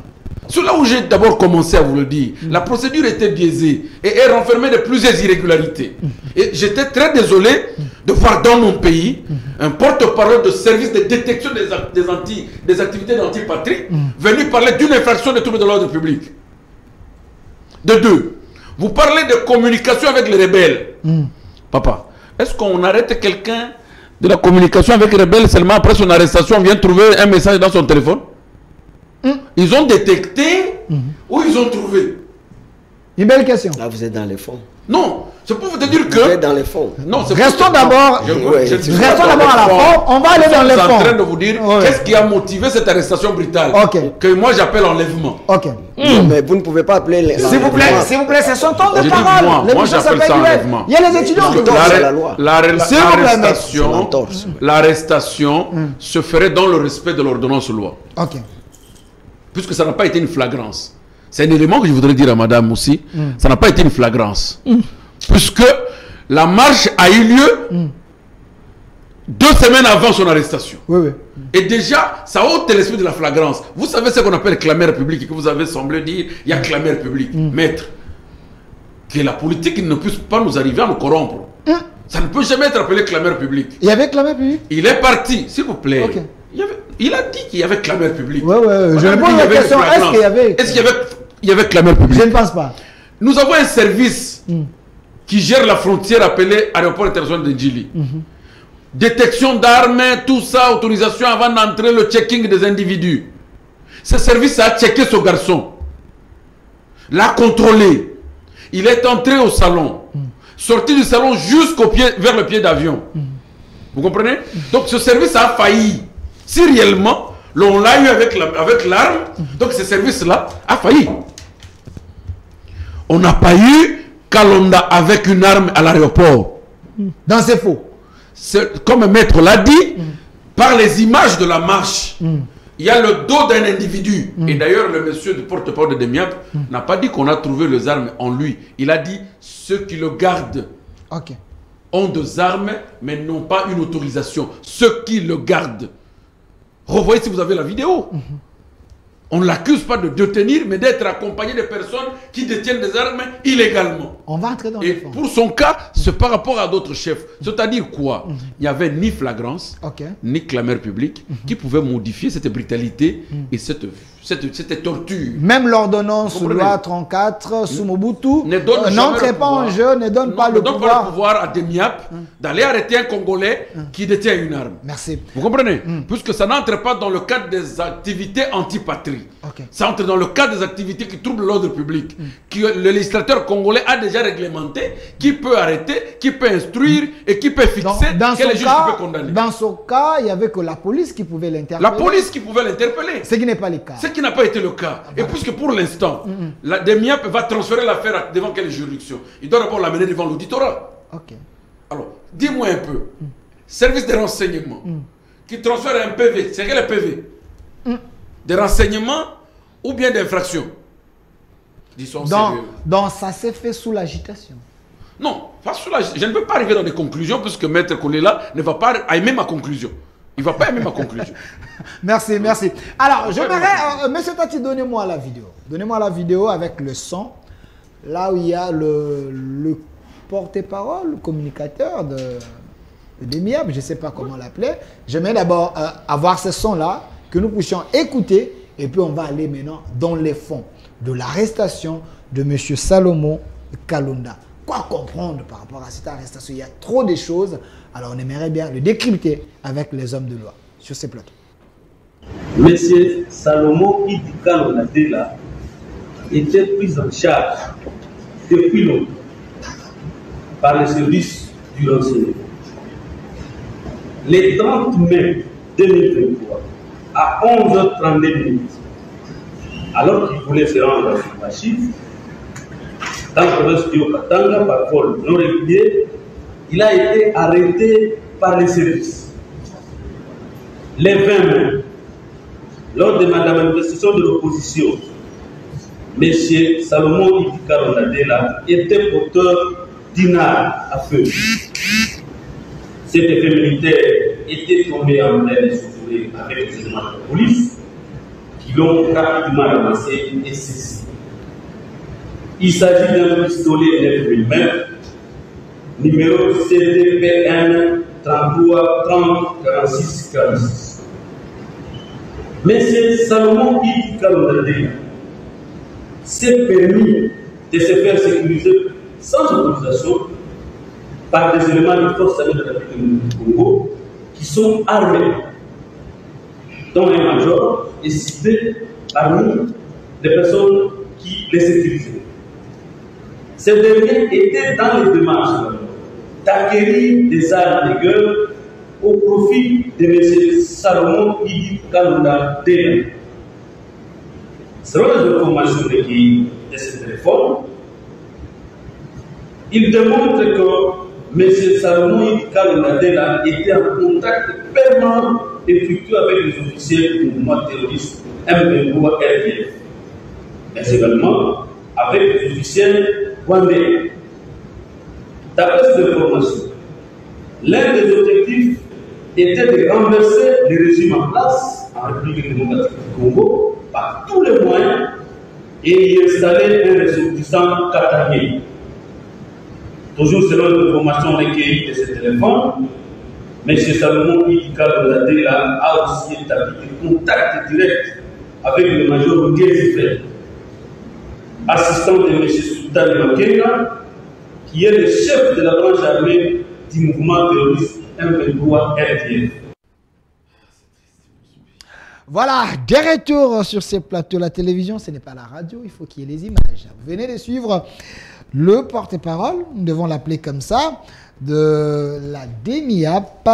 C'est là où j'ai d'abord commencé à vous le dire. La procédure était biaisée et est renfermée de plusieurs irrégularités. Et j'étais très désolé de voir dans mon pays un porte-parole de service de détection des activités d'anti-patrie venir parler d'une infraction de trouble de l'ordre public. De deux, vous parlez de communication avec les rebelles. Papa, est-ce qu'on arrête quelqu'un de la communication avec les rebelles seulement après son arrestation, on vient trouver un message dans son téléphone? Ils ont détecté ou ils ont trouvé? Une belle question. Là, vous êtes dans les fonds. Non, c'est pour vous te dire que... Vous êtes dans les fonds. Non, c'est Restons pour- d'abord- Restons d'abord à la fin. On va aller dans les Je suis en fonds. train de vous dire Ouais. qu'est-ce qui a motivé cette arrestation brutale. Ok. Que moi j'appelle enlèvement. Ok. Non, mais vous ne pouvez pas appeler les... S'il vous plaît, c'est son temps de J'ai dit parole. moi L'émission j'appelle s'appelle ça Duel. enlèvement. Il y a les étudiants qui L'entorse à la loi. S'il vous plaît, maître. C'est l'entorse. L'arrestation se ferait dans le respect de l'ordonnance loi. Ok. Puisque ça n'a pas été une flagrance. C'est un élément que je voudrais dire à madame aussi. Ça n'a pas été une flagrance. Puisque la marche a eu lieu 2 semaines avant son arrestation. Oui, oui. Et déjà, ça ôte l'esprit de la flagrance. Vous savez ce qu'on appelle clameur publique et que vous avez semblé dire, il y a clameur publique. Maître, que la politique ne puisse pas nous arriver à nous corrompre. Ça ne peut jamais être appelé clameur publique. Il y avait clamé public. Il est parti, s'il vous plaît. Ok. Il a dit qu'il y avait clameur publique. Ouais, ouais. Je On a réponds dit à la qu'il y avait question. une Est-ce flagrance. qu'il y avait. Est-ce qu'il y avait clameur publique? Je ne pense pas. Nous avons un service qui gère la frontière appelé aéroport international de Djili. Détection d'armes, tout ça, autorisation avant d'entrer, le checking des individus. Ce service a checké ce garçon, l'a contrôlé. Il est entré au salon, sorti du salon jusqu'au pied, vers le pied d'avion. Vous comprenez? Donc ce service a failli. Si réellement, l'on l'a eu avec l'arme, donc ce service-là a failli. On n'a pas eu Kalonda avec une arme à l'aéroport. Dans ces faux. Comme le maître l'a dit, par les images de la marche, il y a le dos d'un individu. Et d'ailleurs, le monsieur du porte-parole de DEMIAP n'a pas dit qu'on a trouvé les armes en lui. Il a dit ceux qui le gardent Ok. ont des armes, mais n'ont pas une autorisation. Ceux qui le gardent. Revoyez si vous avez la vidéo. On ne l'accuse pas de détenir, mais d'être accompagné de personnes qui détiennent des armes illégalement. On va entrer dans Et les fonds. pour son cas, c'est par rapport à d'autres chefs. C'est-à-dire quoi? Il n'y avait ni flagrance, Ok. ni clameur publique qui pouvait modifier cette brutalité et cette torture. Même l'ordonnance Vous comprenez? loi 34 sous Mobutu Ne donne jamais n'entrez le pas en pouvoir. jeu, ne donne pas le donne pas le pouvoir. pouvoir à DEMIAP d'aller arrêter un Congolais qui détient une arme. Merci. Vous comprenez? Puisque ça n'entre pas dans le cadre des activités anti-patrie. Ok. Ça entre dans le cadre des activités qui troublent l'ordre public. Que le législateur congolais a déjà réglementé qui peut arrêter, qui peut instruire et qui peut fixer Dans quel son juge qui cas, peut condamner. dans ce cas, il n'y avait que la police qui pouvait l'interpeller. La police qui pouvait l'interpeller. Ce qui n'est pas le cas. Ce qui n'a pas été le cas. Et puisque pour l'instant, la DEMIAP va transférer l'affaire devant quelle juridiction? Il doit d'abord l'amener devant l'auditorat. Ok. Alors, dis-moi un peu. Service de renseignement qui transfère un PV. C'est quel PV? des renseignements ou bien d'infractions. Disons sérieux. Donc ça s'est fait sous l'agitation. Non, pas sous l'agitation. Je ne peux pas arriver dans des conclusions puisque Maître Kolela ne va pas aimer ma conclusion. Il ne va pas aimer ma conclusion. Merci, merci. Alors, j'aimerais, monsieur Tati, donnez-moi la vidéo. Donnez-moi la vidéo avec le son. Là où il y a le porte-parole, le communicateur de Demiab, je ne sais pas comment l'appeler. J'aimerais d'abord avoir ce son-là, que nous puissions écouter, et puis on va aller maintenant dans les fonds de l'arrestation de monsieur Salomon Kalonda. Quoi comprendre par rapport à cette arrestation? Il y a trop de choses. Alors on aimerait bien le décrypter avec les hommes de loi sur ces plateaux. Monsieur Salomon Kalonda était pris en charge depuis longtemps par les services du renseignement. Le 30 mai 2023, à 11h32, alors qu'il voulait se rendre à Subachif, dans le province du Katanga, par vol non régulier, il a été arrêté par les services. Le 20 mai, lors de la manifestation de l'opposition, M. Salomon Kalonda était porteur d'une arme à feu. Cet effet militaire était tombé en pleine souffrée avec les éléments de la police qui l'ont rapidement ramassé et saisi. Il s'agit d'un pistolet 9 mm, numéro CDPN 33 30 46 46. M. Salomon Kalonda s'est permis de se faire sécuriser sans autorisation par des éléments de force armée de la République du Congo qui sont armés, dont un major est cité parmi les personnes qui les sécurisaient. Ces derniers étaient dans les démarches d'acquérir des armes de guerre au profit de M. Salomon Kalonda. Selon les informations recueillies de ce téléphone, il démontre que M. Salomon Kalonda était en contact permanent et fructueux avec les officiels du mouvement terroriste M23-RDF, mais également avec les officiels rwandais. D'après ces informations, l'un des objectifs était de renverser le régime en place en République démocratique du Congo par tous les moyens et y installer un ressortissant qatarien. Toujours selon les informations recueillies de ce téléphone, M. Salomon Kalonda a aussi établi des contacts directs avec le major Ngezifre, assistant de M. Sultan Makenga, qui est le chef de la branche armée du mouvement terroriste M23-RDF. Voilà, des retours sur ces plateaux. La télévision, ce n'est pas la radio, il faut qu'il y ait les images. Vous venez de suivre le porte-parole, nous devons l'appeler comme ça, de la DEMIAP,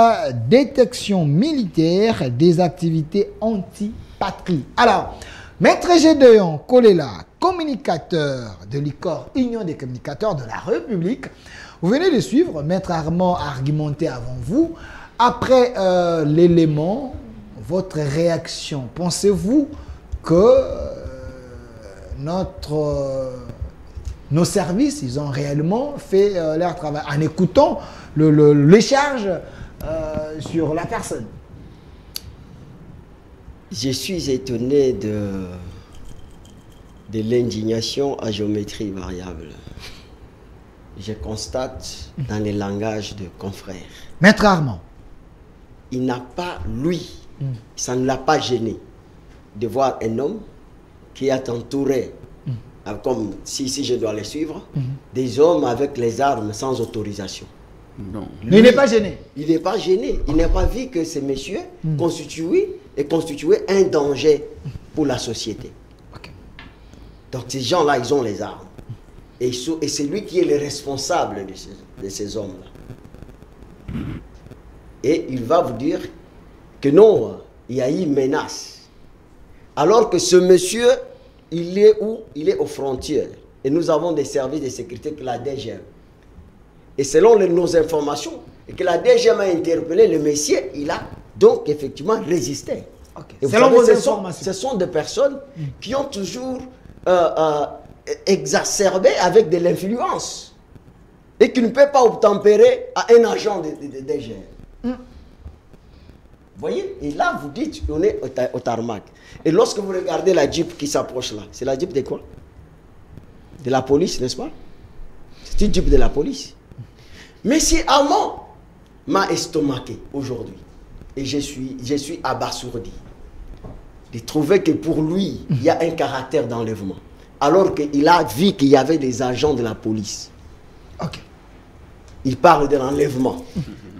détection militaire des activités anti-patrie. Alors, Maître Gédéon Kolela, communicateur de l'ICOR, Union des communicateurs de la République, vous venez de suivre, Maître Armand a argumenté avant vous. Après l'élément, votre réaction, pensez-vous que nos services, ils ont réellement fait leur travail en écoutant les charges sur la personne? Je suis étonné de l'indignation à géométrie variable. Je constate dans les langages de confrères. Maître Armand. Il n'a pas, lui, ça ne l'a pas gêné de voir un homme qui est entouré, comme si je dois les suivre, des hommes avec les armes sans autorisation. Non. Mais il n'est pas gêné. Il n'est pas gêné. Il n'a pas vu que ces messieurs constituaient un danger pour la société. Okay. Donc ces gens-là, ils ont les armes. Et c'est lui qui est le responsable de ces hommes-là. Et il va vous dire que non, il y a eu menace. Alors que ce monsieur, il est où? Il est aux frontières. Et nous avons des services de sécurité que la DGM. Et selon nos informations, et que la DGM a interpellé le monsieur, il a donc effectivement résisté. Okay. Et vous Selon savez, vos ce informations. sont des personnes qui ont toujours exacerbé avec de l'influence et qui ne peuvent pas obtempérer à un agent de DGM. Vous voyez? Et là, vous dites, on est au tarmac. Et lorsque vous regardez la Jeep qui s'approche là, c'est la Jeep de quoi? De la police, n'est-ce pas? C'est une Jeep de la police. Monsieur Hamon m'a estomaqué aujourd'hui. Et je suis abasourdi. De trouver que pour lui, il y a un caractère d'enlèvement. Alors qu'il a vu qu'il y avait des agents de la police. Ok. Il parle de l'enlèvement.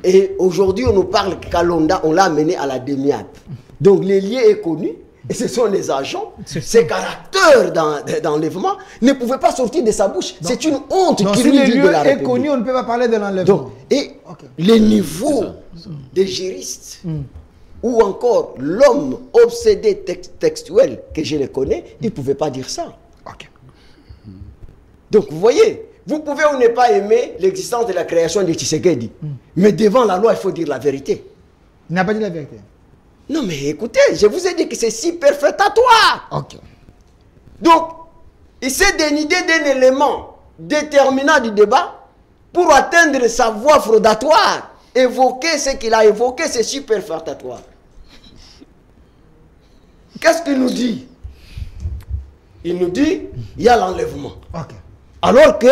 Et aujourd'hui, on nous parle que Kalonda, on l'a amené à la demi-app. Donc, le lien est connu. Et ce sont les agents. Ces caractères d'enlèvement ne pouvaient pas sortir de sa bouche. C'est une honte Donc, qui si lui le dit de lieu la est République. connu, on ne peut pas parler de l'enlèvement. Donc, et les niveaux des juristes, ou encore l'homme obsédé textuel, que je le connais, il ne pouvait pas dire ça. Ok. Donc, vous voyez, vous pouvez ou ne pas aimer l'existence de la création de Tshisekedi. Mais devant la loi, il faut dire la vérité. Il n'a pas dit la vérité. Non, mais écoutez, je vous ai dit que c'est superfétatoire. Ok. Donc, il s'est dénudé d'un élément déterminant du débat pour atteindre sa voie fraudatoire. Évoquer ce qu'il a évoqué, c'est superfétatoire. Qu'est-ce qu'il nous dit? Il nous dit, il y a l'enlèvement. Ok. Alors que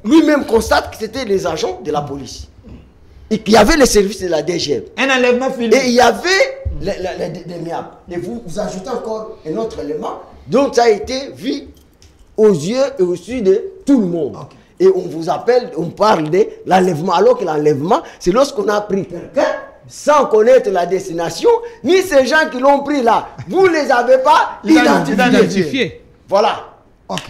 lui-même constate que c'était les agents de la police. Et qu'il y avait les services de la DGM. Un enlèvement filmé. Et il y avait les MIAP. Et vous ajoutez encore un autre élément. Donc ça a été vu aux yeux et aux yeux de tout le monde. Okay. Et on vous appelle, on parle de l'enlèvement. Alors que l'enlèvement, c'est lorsqu'on a pris quelqu'un sans connaître la destination, ni ces gens qui l'ont pris là. Vous ne les avez pas identifiés. Voilà. Ok.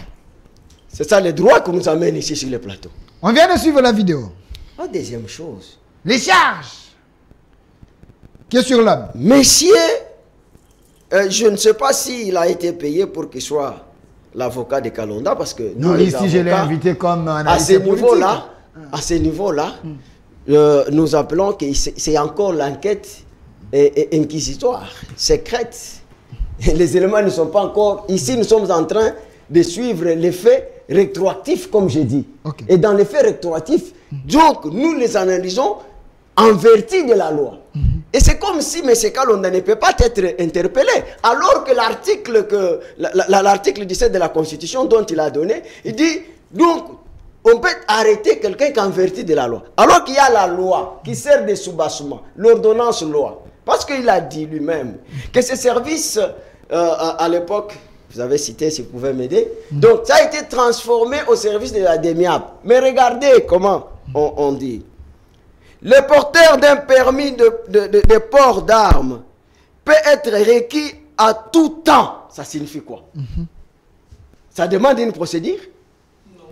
C'est ça le droit que nous amène ici sur le plateau. On vient de suivre la vidéo. La deuxième chose. Les charges qui est sur l'homme. Messieurs, je ne sais pas s'il a été payé pour qu'il soit l'avocat de Kalonda, parce que nous, Non, les ici, je l'ai avocats, invité comme à ce niveau-là, nous appelons que c'est encore l'enquête inquisitoire, secrète. Les éléments ne sont pas encore... Ici, nous sommes en train de suivre les faits rétroactifs, comme j'ai dit. Okay. Et dans les faits rétroactifs, donc, nous les analysons en vertu de la loi. Et c'est comme si M. Kalonda ne peut pas être interpellé, alors que l'article 17 de la Constitution dont il a donné, il dit, donc, on peut arrêter quelqu'un qu'en vertu de la loi. Alors qu'il y a la loi qui sert de soubassement, l'ordonnance loi. Parce qu'il a dit lui-même que ces services, à l'époque, vous avez cité, si vous pouvez m'aider, donc ça a été transformé au service de la DEMIAP. Mais regardez comment on dit. Le porteur d'un permis de port d'armes peut être requis à tout temps. Ça signifie quoi? Ça demande une procédure? Non.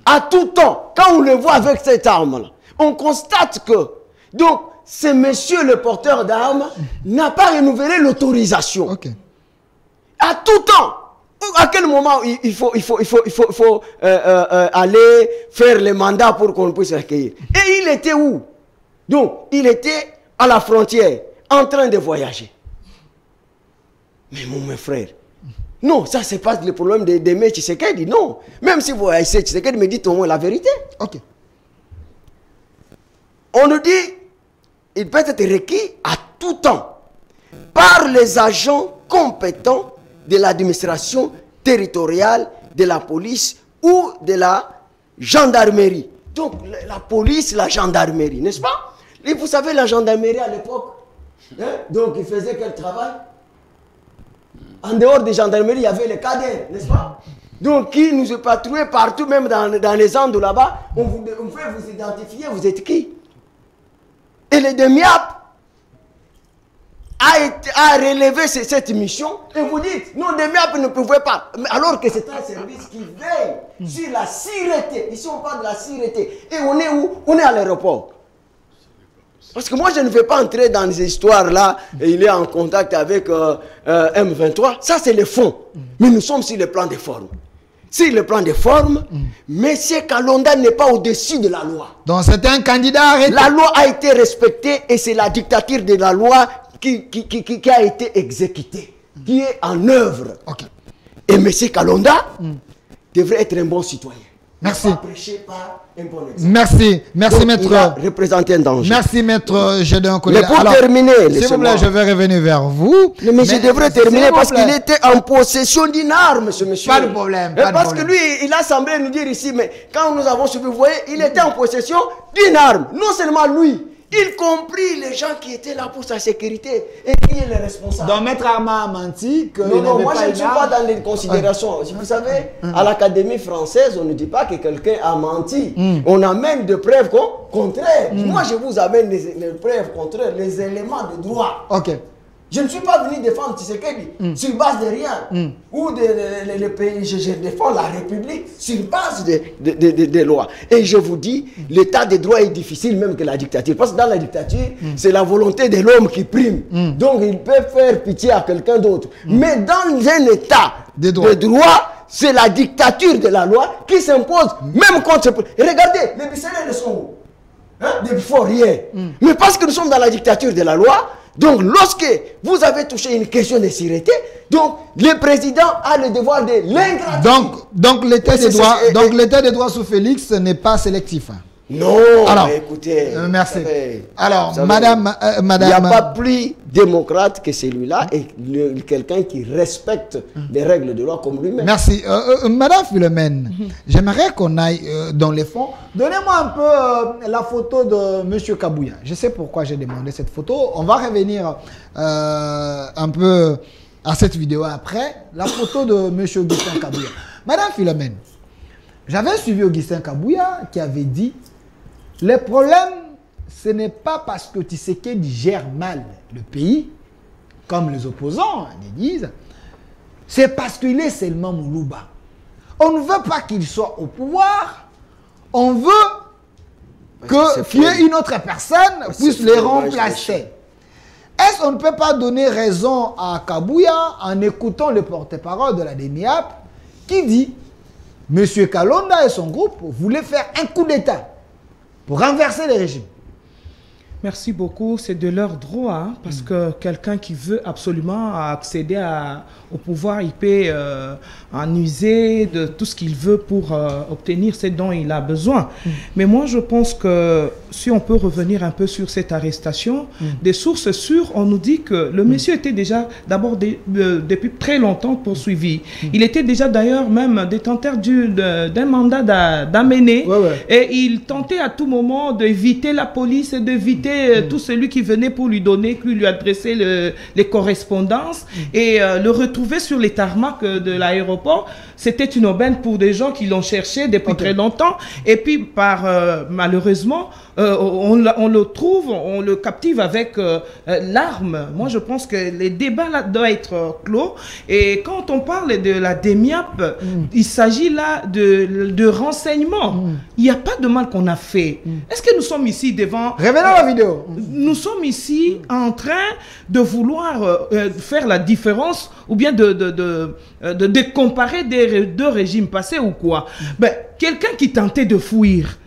À tout temps, quand on le voit avec cette arme-là, on constate que, donc, ce monsieur le porteur d'armes n'a pas renouvelé l'autorisation. Ok. À tout temps. À quel moment il faut aller faire le mandat pour qu'on puisse l'accueillir? Et il était où? Donc, il était à la frontière, en train de voyager. Mais mon frère, non, ça c'est pas le problème d'aimer Tshisekedi, non. Même si vous haïssez Tshisekedi, me dites au moins la vérité. Ok. On nous dit, il peut être requis à tout temps par les agents compétents de l'administration territoriale, de la police ou de la gendarmerie. Donc, la police, la gendarmerie, n'est-ce pas? Et vous savez, la gendarmerie à l'époque, hein, donc il faisait quel travail? En dehors des gendarmeries, il y avait les cadres, n'est-ce pas? Donc, qui nous patrouillait partout, même dans les Andes là-bas, on fait vous identifier, vous êtes qui? Et les DEMIAP a relevé cette mission et vous dites, non, DEMIAP ne pouvait pas. Alors que c'est un service qui veille sur la sûreté. Ici, on parle de la sûreté. Et on est où? On est à l'aéroport. Parce que moi, je ne vais pas entrer dans ces histoires-là. Il est en contact avec M23. Ça, c'est le fond. Mais nous sommes sur le plan des formes. Sur le plan des formes, M. Kalonda n'est pas au-dessus de la loi. Donc, c'est un candidat arrêté. La loi a été respectée et c'est la dictature de la loi qui a été exécuté, qui est en œuvre. Ok. Et M. Kalonda devrait être un bon citoyen. Merci. Pas prêcher par un bon exemple. Merci. Merci, Donc, maître. il a représenté un danger. Merci, maître Gédéon Mais Kolela. pour Alors, terminer, s'il vous laissez-moi. plaît, je vais revenir vers vous. Mais je devrais s'il terminer vous parce plaît. qu'il était en possession d'une arme, ce monsieur. Pas de problème, Et pas de parce problème. que lui, il a semblé nous dire ici, mais quand nous avons suivi, vous voyez, il était en possession d'une arme. Non seulement lui, y compris les gens qui étaient là pour sa sécurité. Et qui est le responsable? Donc, maître Armand a menti que. Non, moi je ne suis pas dans les considérations. Vous savez, à l'Académie française, on ne dit pas que quelqu'un a menti. On amène des preuves contraires. Moi, je vous amène les preuves contraires, les éléments de droit. Ok. Je ne suis pas venu défendre Tshisekedi sur base de rien. Ou les pays, je défends la République sur base des lois. Et je vous dis, l'état de droit est difficile même que la dictature. Parce que dans la dictature, c'est la volonté de l'homme qui prime. Donc il peut faire pitié à quelqu'un d'autre. Mais dans un état de droit, c'est la dictature de la loi qui s'impose même contre... Regardez, les Bissérés sont où? Des fois rien. Mais parce que nous sommes dans la dictature de la loi, donc lorsque vous avez touché une question de sûreté, donc le président a le devoir de l'ingratitude. Donc l'état des droits sous Félix n'est pas sélectif. Non, alors, mais écoutez. merci. Alors, madame, il n'y a pas plus démocrate que celui-là et quelqu'un qui respecte les règles de loi comme lui-même. Merci. Madame Philomène, j'aimerais qu'on aille dans les fonds. Donnez-moi un peu la photo de M. Kabouya. Je sais pourquoi j'ai demandé cette photo. On va revenir un peu à cette vidéo après. La photo de M. Augustin Kabouya. Madame Philomène, j'avais suivi Augustin Kabouya qui avait dit: le problème, ce n'est pas parce que Tshisekedi gère mal le pays, comme les opposants le disent, c'est parce qu'il est seulement Moulouba. On ne veut pas qu'il soit au pouvoir, on veut qu'il y ait une autre personne puisse les remplacer. Est-ce qu'on ne peut pas donner raison à Kabouya en écoutant le porte-parole de la DENIAP qui dit: M. Kalonda et son groupe voulaient faire un coup d'État pour renverser le régime? Merci beaucoup. C'est de leur droit, hein, parce que quelqu'un qui veut absolument accéder au pouvoir, il peut en user de tout ce qu'il veut pour obtenir ce dont il a besoin. Mais moi, je pense que si on peut revenir un peu sur cette arrestation, des sources sûres, on nous dit que le monsieur était déjà, d'abord, depuis très longtemps poursuivi. Il était déjà d'ailleurs même détenteur d'un mandat d'amener. Et il tentait à tout moment d'éviter la police et d'éviter tout celui qui venait pour lui donner, qui lui adressait les correspondances et le retrouver sur les tarmacs de l'aéroport. C'était une aubaine pour des gens qui l'ont cherché depuis très longtemps. Et puis, malheureusement, on le trouve, on le captive avec l'arme. Moi, je pense que les débats là doivent être clos. Et quand on parle de la DENIAP, il s'agit là de renseignements. Il n'y a pas de mal qu'on a fait. Est-ce que nous sommes ici devant... Revenons à la vidéo. Nous sommes ici en train de vouloir faire la différence ou bien de comparer deux régimes passés ou quoi. Ben, quelqu'un qui tentait de fuir,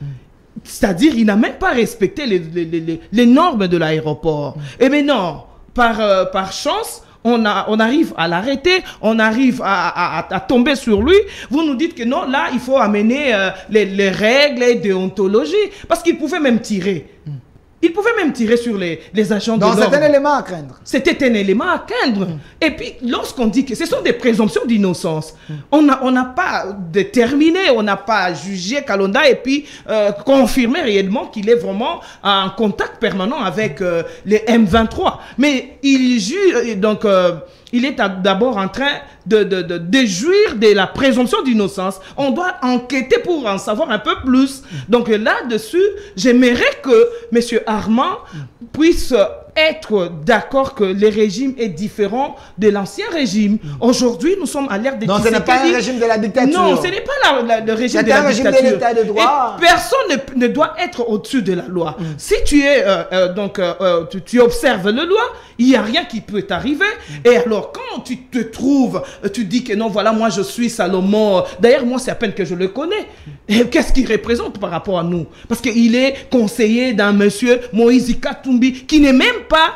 c'est-à-dire il n'a même pas respecté les normes de l'aéroport. Et maintenant, par chance, on arrive à l'arrêter, on arrive à tomber sur lui. Vous nous dites que non, là, il faut amener les règles et déontologie. Parce qu'il pouvait même tirer. Il pouvait même tirer sur les agents de l'ordre. Donc c'est un élément à craindre. C'était un élément à craindre. Et puis, lorsqu'on dit que ce sont des présomptions d'innocence, on n'a pas déterminé, on n'a pas jugé Kalonda et puis confirmé réellement qu'il est vraiment en contact permanent avec les M23. Mais il juge, donc il est d'abord en train de jouir de la présomption d'innocence. On doit enquêter pour en savoir un peu plus. Donc là-dessus, j'aimerais que M. Armand puisse être d'accord que le régime est différent de l'ancien régime. Aujourd'hui, nous sommes à l'ère des... Non, ce n'est pas un régime de la dictature. Non, ce n'est pas le régime de la dictature. C'est un régime de l'état de droit. Et personne ne doit être au-dessus de la loi. Si tu es tu observes la loi, il n'y a rien qui peut t'arriver. Et alors, quand tu te trouves, tu dis que non, voilà, moi je suis Salomon. D'ailleurs, moi, c'est à peine que je le connais. Qu'est-ce qu'il représente par rapport à nous? Parce qu'il est conseiller d'un monsieur Moïse Katumbi qui n'est même pas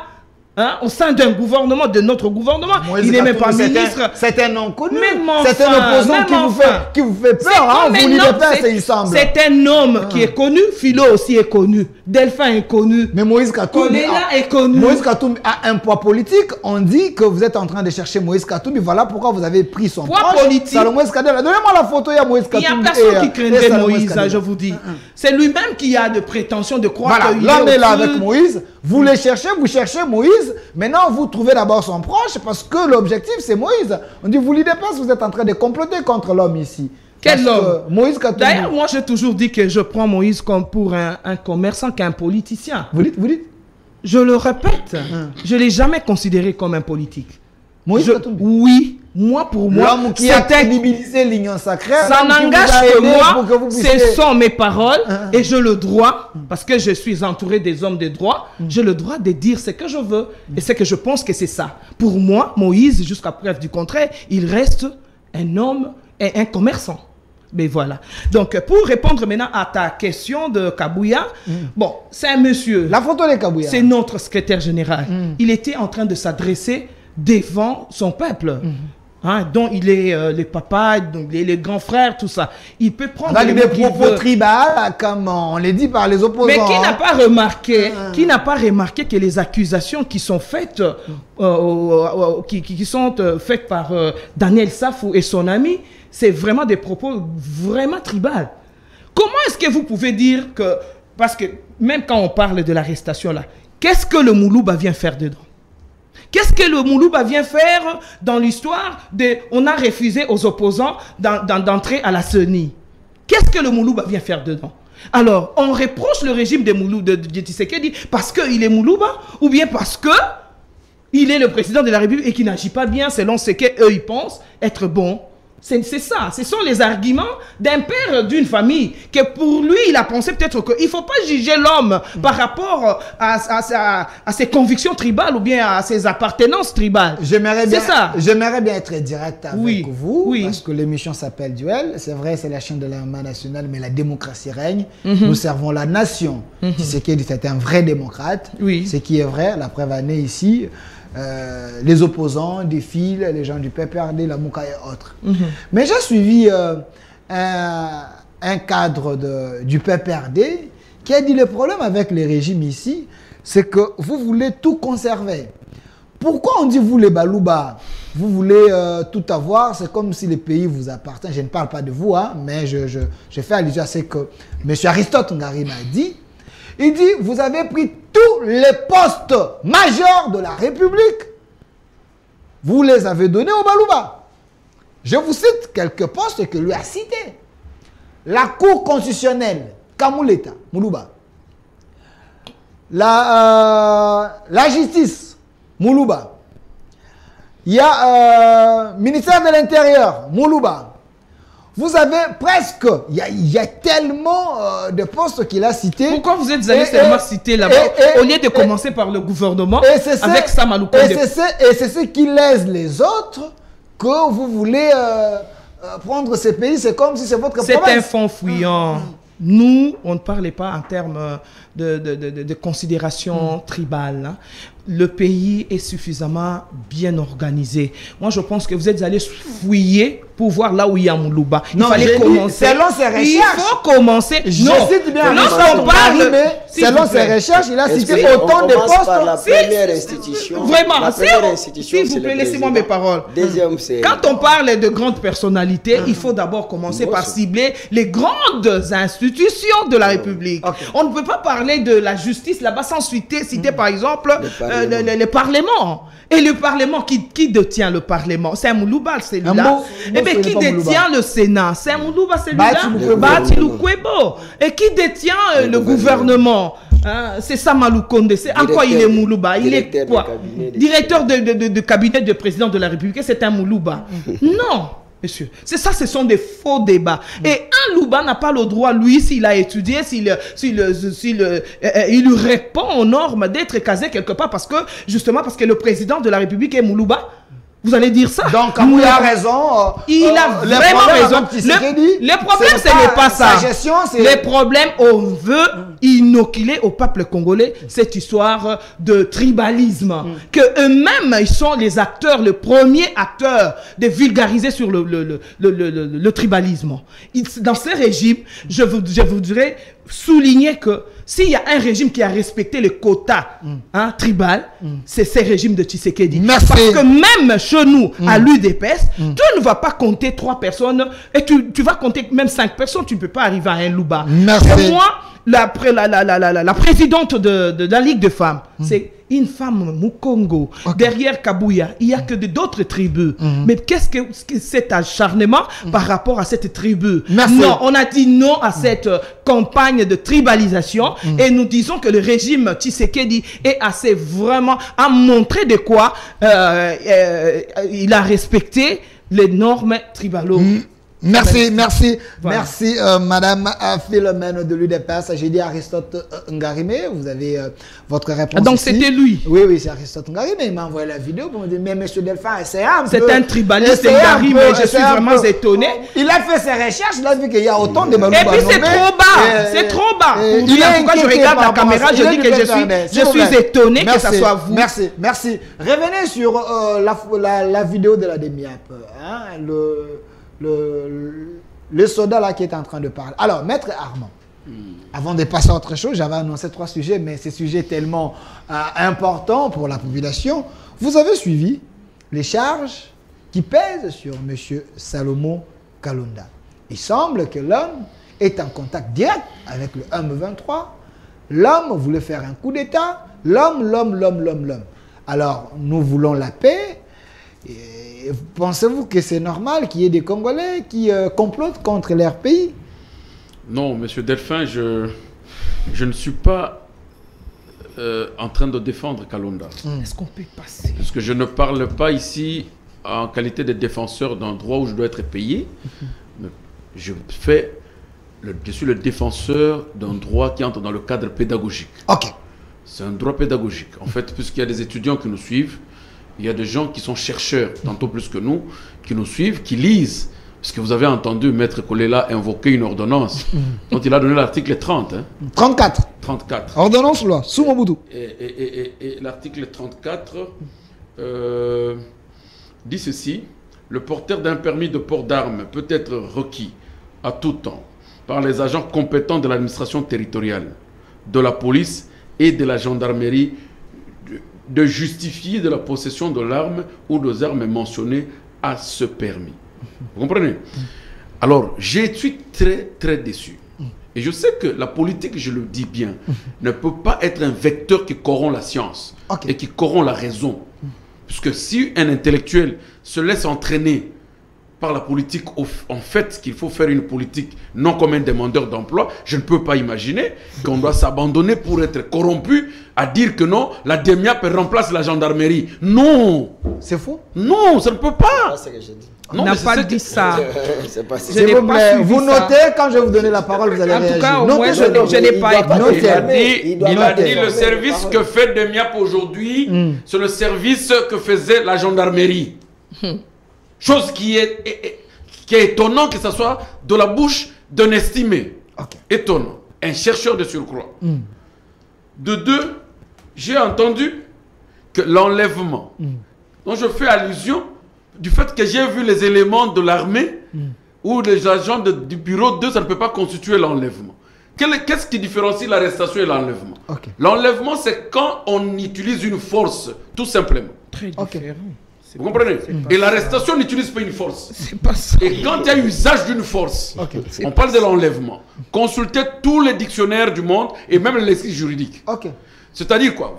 hein, au sein d'un gouvernement, de notre gouvernement. Moïse Il n'est même pas Katumbi, ministre. C'est un nom connu. Même C'est un enfin, opposant même qui vous fait peur. Hein, comme vous un lisez homme, pas, il semble. c'est un homme qui est connu. Philo aussi est connu. Delphin est connu. Mais Moïse Katumbi, Kolela est connu. Moïse Katumbi a un poids politique. On dit que vous êtes en train de chercher Moïse Katumbi. Voilà pourquoi vous avez pris son Poids proche, politique. Salomon Kadela. Donnez-moi la photo, il y a Moïse Il n'y Katumbi. a personne qui et craignait Salomon Moïse, Kadela. je vous dis. C'est lui-même qui a de prétentions de croire Voilà, qu'il l'homme est là au-dessus. avec Moïse. Vous les cherchez, vous cherchez Moïse. Maintenant, vous trouvez d'abord son proche parce que l'objectif, c'est Moïse. On dit, vous l'idez pas, vous êtes en train de comploter contre l'homme ici. Quel Parce que homme? Moïse Katumbi. D'ailleurs, moi, j'ai toujours dit que je prends Moïse comme pour un commerçant qu'un politicien. Vous dites Je le répète, je ne l'ai jamais considéré comme un politique. Moïse Je- Katumbi. Oui, moi, pour moi, L'homme qui a c'était- crédibilisé l'union sacrée. ça l'homme qui n'engage vous a que aidé moi, pour que vous puissiez- ce sont mes paroles et j'ai le droit, parce que je suis entouré des hommes de droit, j'ai le droit de dire ce que je veux et ce que je pense que c'est ça. Pour moi, Moïse, jusqu'à preuve du contraire, il reste un homme et un commerçant. Mais voilà. Donc, pour répondre maintenant à ta question de Kabouya, bon, c'est un monsieur. La photo de Kabouya. C'est notre secrétaire général. Il était en train de s'adresser devant son peuple, hein, dont il est les papas, donc les grands frères, tout ça. Il peut prendre Avec les des mots qu'il propos veut. tribaux, comme on les dit par les opposants. Mais qui n'a hein. pas remarqué, que les accusations qui sont faites, qui sont faites par Daniel Safou et son ami, c'est vraiment des propos vraiment tribaux. Comment est-ce que vous pouvez dire que, parce que même quand on parle de l'arrestation là, qu'est-ce que le Moulouba vient faire dedans? Qu'est-ce que le Moulouba vient faire dans l'histoire de... On a refusé aux opposants d'entrer à la CENI. Qu'est-ce que le Moulouba vient faire dedans? Alors, on reproche le régime de Tshisekedi parce qu'il est Moulouba ou bien parce que il est le président de la République et qu'il n'agit pas bien selon ce qu'eux ils pensent être bon. C'est ça, ce sont les arguments d'un père d'une famille que pour lui, il a pensé peut-être qu'il ne faut pas juger l'homme par rapport à ses convictions tribales ou bien à ses appartenances tribales. J'aimerais ça. bien être direct avec vous, oui. parce que l'émission s'appelle Duel. C'est vrai, c'est la chaîne de l'armée nationale, mais la démocratie règne. Nous servons la nation. Tshisekedi, c'est un vrai démocrate. Oui. Ce qui est vrai, la preuve en est ici. Les opposants défilent, les gens du PPRD, la Mouka et autres. Mais j'ai suivi un cadre du PPRD qui a dit le problème avec les régimes ici, c'est que vous voulez tout conserver. Pourquoi on dit vous les Balouba, vous voulez tout avoir, c'est comme si le pays vous appartient. Je ne parle pas de vous, hein, mais je fais allusion à ce que M. Aristote Ngari m'a dit. Il dit, vous avez pris tous les postes majeurs de la République. Vous les avez donnés au Balouba. Je vous cite quelques postes que lui a cités. La Cour constitutionnelle, Kamouleta, Moulouba. La justice, Moulouba. Il y a ministère de l'Intérieur, Moulouba. Vous avez presque, il y a tellement de postes qu'il a cités. Pourquoi vous êtes allé seulement citer là-bas au lieu de commencer par le gouvernement avec Samalou Konde? Et c'est ce qui lèse les autres que vous voulez prendre ces pays. C'est comme si c'est votre province. C'est un fond fuyant. Nous, on ne parlait pas en termes de considération tribale. Hein. Le pays est suffisamment bien organisé. Moi, je pense que vous êtes allés fouiller pour voir là où il y a Moulouba. Il fallait commencer. Selon ses recherches. Il faut commencer. Je non. cite bien. Lorsqu'on parle, selon ses recherches, il a cité on autant de commence par la postes. première institution. Vraiment, La première institution, s'il vous c'est plaît, le laissez-moi président. mes paroles. Deuxième, c'est... Quand on parle de grandes personnalités, il faut d'abord commencer par cibler les grandes institutions de la République. Okay. On ne peut pas parler de la justice là-bas sans citer par exemple le Parlement. Et le Parlement, qui détient le Parlement? C'est un Moulouba, celui-là. Eh bien, qui détient le Sénat? C'est un Moulouba, celui-là. Bati Lukwebo. Et qui détient le gouvernement? C'est Samalou Konde. En quoi il est Moulouba? Il est quoi? Directeur de cabinet du président de la République. C'est un Moulouba. Non, monsieur. C'est ça, ce sont des faux débats. Et un Louba n'a pas le droit, lui, s'il a étudié, il répond aux normes d'être casé quelque part parce que, justement, parce que le président de la République est Moulouba. Vous allez dire ça. Donc, Kabouya a raison. Il a vraiment raison. Le problème, ce n'est pas ça. Gestion, le problème, on veut inoculer au peuple congolais cette histoire de tribalisme. Que eux-mêmes, ils sont les acteurs, le premier acteur de vulgariser sur le tribalisme. Dans ce régime, je voudrais souligner que s'il y a un régime qui a respecté les quotas tribal, c'est ce régime de Tshisekedi. Merci. Parce que même chez nous, à l'UDPS, tu ne vas pas compter 3 personnes et tu vas compter même 5 personnes. Tu ne peux pas arriver à un louba. Merci. Et moi, la présidente de la Ligue de femmes, c'est une femme Mukongo. Derrière Kabouya, il n'y a que d'autres tribus. Mais qu'est-ce que cet acharnement par rapport à cette tribu? Non, on a dit non à cette campagne de tribalisation et nous disons que le régime Tshisekedi est assez vraiment à montrer de quoi il a respecté les normes tribalo. Merci, Madame Philomène de l'UDPS. J'ai dit Aristote Ngarimé, vous avez votre réponse. Donc ici. c'était lui. Oui, c'est Aristote Ngarimé. Il m'a envoyé la vidéo pour me dire, mais Monsieur Delphin, c'est un peu... C'est un tribaliste Ngarimé, je suis vraiment étonné. Il a fait ses recherches, il a vu qu'il y a autant de Manouma. Et puis c'est trop bas, c'est trop bas. Pourquoi je regarde la caméra, je dis que je suis étonné que ça soit vous. Merci. Revenez sur la vidéo de la DEMIAP. Le soldat là qui est en train de parler. Alors, Maître Armand, avant de passer à autre chose, j'avais annoncé 3 sujets, mais ces sujets tellement importants pour la population. Vous avez suivi les charges qui pèsent sur M. Salomon Kalonda. Il semble que l'homme est en contact direct avec le M23. L'homme voulait faire un coup d'État. L'homme. Alors, nous voulons la paix. Pensez-vous que c'est normal qu'il y ait des Congolais qui complotent contre leur pays? Non, Monsieur Delphin, je ne suis pas en train de défendre Kalonda. Est-ce qu'on peut passer? Parce que je ne parle pas ici en qualité de défenseur d'un droit où je dois être payé. Je suis le défenseur d'un droit qui entre dans le cadre pédagogique. Ok. C'est un droit pédagogique. En fait, puisqu'il y a des étudiants qui nous suivent, il y a des gens qui sont chercheurs, tantôt plus que nous, qui nous suivent, qui lisent. Parce que vous avez entendu Maître Kolela invoquer une ordonnance dont il a donné l'article 30. 34. Ordonnance loi, sous Mobutu. Et l'article 34 dit ceci. Le porteur d'un permis de port d'armes peut être requis à tout temps par les agents compétents de l'administration territoriale, de la police et de la gendarmerie de justifier de la possession de l'arme ou des armes mentionnées à ce permis. Vous comprenez? Alors, je suis très déçu. Et je sais que la politique, je le dis bien, ne peut pas être un vecteur qui corrompt la science et qui corrompt la raison. Puisque si un intellectuel se laisse entraîner par la politique, en fait, qu'il faut faire une politique non comme un demandeur d'emploi, je ne peux pas imaginer qu'on doit s'abandonner pour être corrompu à dire que non, la DEMIAP remplace la gendarmerie. Non! C'est faux? Non, ça ne peut pas! C'est ce que j'ai dit. On n'a pas dit ça. C'est pas si. Vous notez, quand je vais vous donner la parole, vous allez réagir. En tout cas, au moins, je n'ai pas écouté. Il a dit le service que fait DEMIAP aujourd'hui, c'est le service que faisait la gendarmerie. Chose qui est étonnant que ce soit de la bouche d'un estimé. Étonnant. Un chercheur de surcroît. De 2, j'ai entendu que l'enlèvement, dont je fais allusion, du fait que j'ai vu les éléments de l'armée ou les agents du bureau 2, ça ne peut pas constituer l'enlèvement. Qu'est-ce qui différencie l'arrestation et l'enlèvement? L'enlèvement, c'est quand on utilise une force, tout simplement. Très différent. Vous comprenez? Et l'arrestation n'utilise pas une force. C'est pas ça. Et quand il y a usage d'une force, on parle de l'enlèvement. Consultez tous les dictionnaires du monde et même les lexiques juridiques. C'est-à-dire quoi?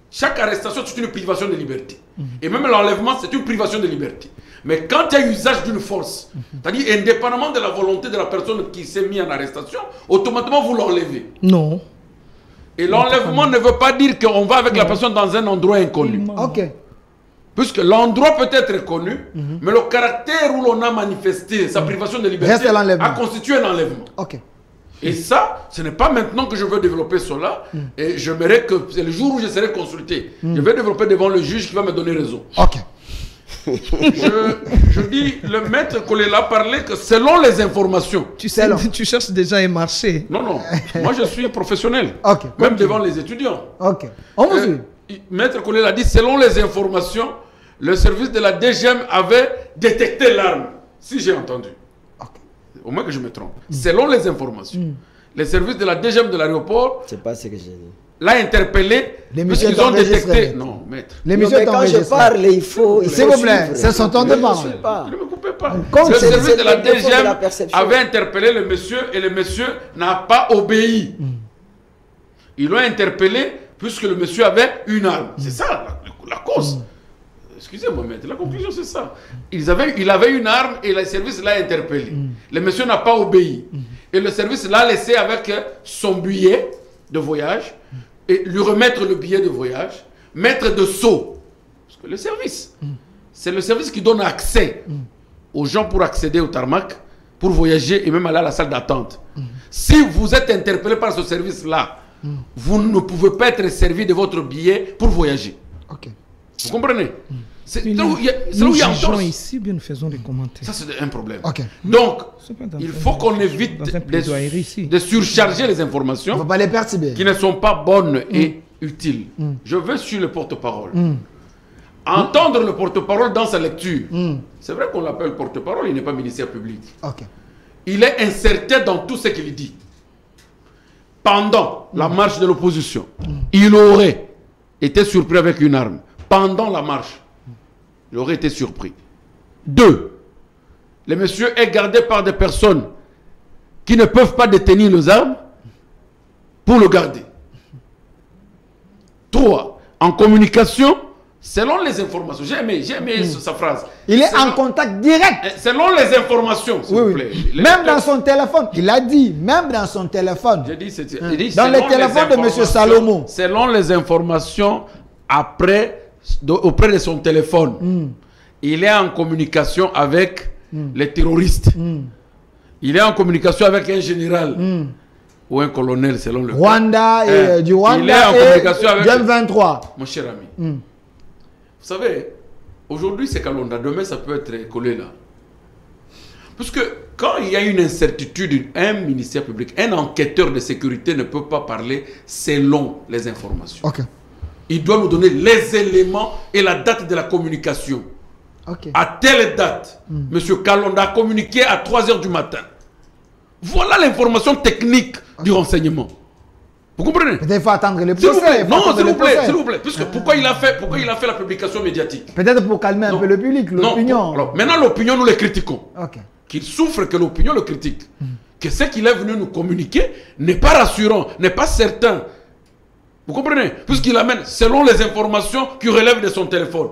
Chaque arrestation, c'est une privation de liberté. Et même l'enlèvement, c'est une privation de liberté. Mais quand il y a usage d'une force, c'est-à-dire indépendamment de la volonté de la personne qui s'est mise en arrestation, automatiquement vous l'enlevez. Non. Et l'enlèvement ne veut pas dire qu'on va avec la personne dans un endroit inconnu. Puisque l'endroit peut être connu, mais le caractère où l'on a manifesté sa privation de liberté a constitué un enlèvement. Et ça, ce n'est pas maintenant que je veux développer cela. Et j'aimerais que c'est le jour où je serai consulté. Je vais développer devant le juge qui va me donner raison. Je dis, le maître Kolela parlait que selon les informations. Tu sais, tu cherches déjà un marché. Non, non. Moi, je suis professionnel. Ok, Même continue. devant les étudiants. Ok. On vous suit. Maître Kolela a dit, selon les informations, le service de la DGM avait détecté l'arme. Si j'ai entendu. Ok. Au moins que je me trompe. Selon les informations. Les services de la DGM de l'aéroport C'est pas ce que j'ai dit. l'a interpellé. L'émission Ils est ont enregistrée. détecté. Non, maître. L'émission est quand je enregistrée. parle, il faut. S'il vous plaît, c'est son temps de Ne parole. me pas. Ne me coupez pas. Comme Le c'est- service de la le défaut de la DGM perception. avait interpellé le monsieur et le monsieur n'a pas obéi. Ils l'ont interpellé puisque le monsieur avait une arme. C'est ça la cause. Excusez-moi, maître, la conclusion c'est ça. Il avait une arme et le service l'a interpellé. Le monsieur n'a pas obéi. Et le service l'a laissé avec son billet de voyage et lui remettre le billet de voyage, mettre de sceau. Parce que le service, c'est le service qui donne accès aux gens pour accéder au tarmac, pour voyager et même aller à la salle d'attente. Si vous êtes interpellé par ce service-là, vous ne pouvez pas être servi de votre billet pour voyager. Ok. Vous comprenez? C'est Mais là où il y a, c'est là nous où il y a jugeons entorse. ici, bien nous faisons des commentaires. Ça, c'est un problème. Ok. Donc, C'est pas dans il un- faut qu'on évite dans un plaidoirie ici. de surcharger les On ne informations va pas les perturber. qui ne sont pas bonnes et utiles. Je veux suivre le porte-parole. Entendre le porte-parole dans sa lecture. C'est vrai qu'on l'appelle porte-parole, il n'est pas ministère public. Ok. Il est incertain dans tout ce qu'il dit. Pendant la marche de l'opposition, il aurait été surpris avec une arme. Pendant la marche, il aurait été surpris. 2. Le monsieur est gardé par des personnes qui ne peuvent pas détenir les armes pour le garder. 3. En communication, selon les informations, j'ai aimé sa phrase. Il est Selon- en contact direct. Selon les informations, s'il vous plaît. Les Même dans lecteurs- son téléphone. Il a dit, même dans son téléphone. J'ai dit, Dans selon le téléphone de M. informations- Salomon. Selon les informations auprès de son téléphone, il est en communication avec les terroristes. Il est en communication avec un général ou un colonel, selon le cas. Rwanda et du Rwanda Il est en et communication avec du M23. mon cher ami. Vous savez, aujourd'hui c'est Kalonda, demain ça peut être collé là. Parce que quand il y a une incertitude, un ministère public, un enquêteur de sécurité ne peut pas parler selon les informations. Ok. Il doit nous donner les éléments et la date de la communication. Ok. À telle date, M. Kalonda a communiqué à 3 h du matin. Voilà l'information technique du renseignement. Vous comprenez? Peut-être qu'il faut attendre le S'il vous procès. plaît, il faut non, attendre s'il le vous plaît, procès. s'il vous plaît. Puisque pourquoi il a fait la publication médiatique? Peut-être pour calmer un Non. peu le public, Non, l'opinion. alors, maintenant, l'opinion, nous les critiquons. Ok. Qu'il souffre que l'opinion le critique. Que ce qu'il est venu nous communiquer n'est pas rassurant, n'est pas certain. Vous comprenez? Puisqu'il amène selon les informations qui relèvent de son téléphone.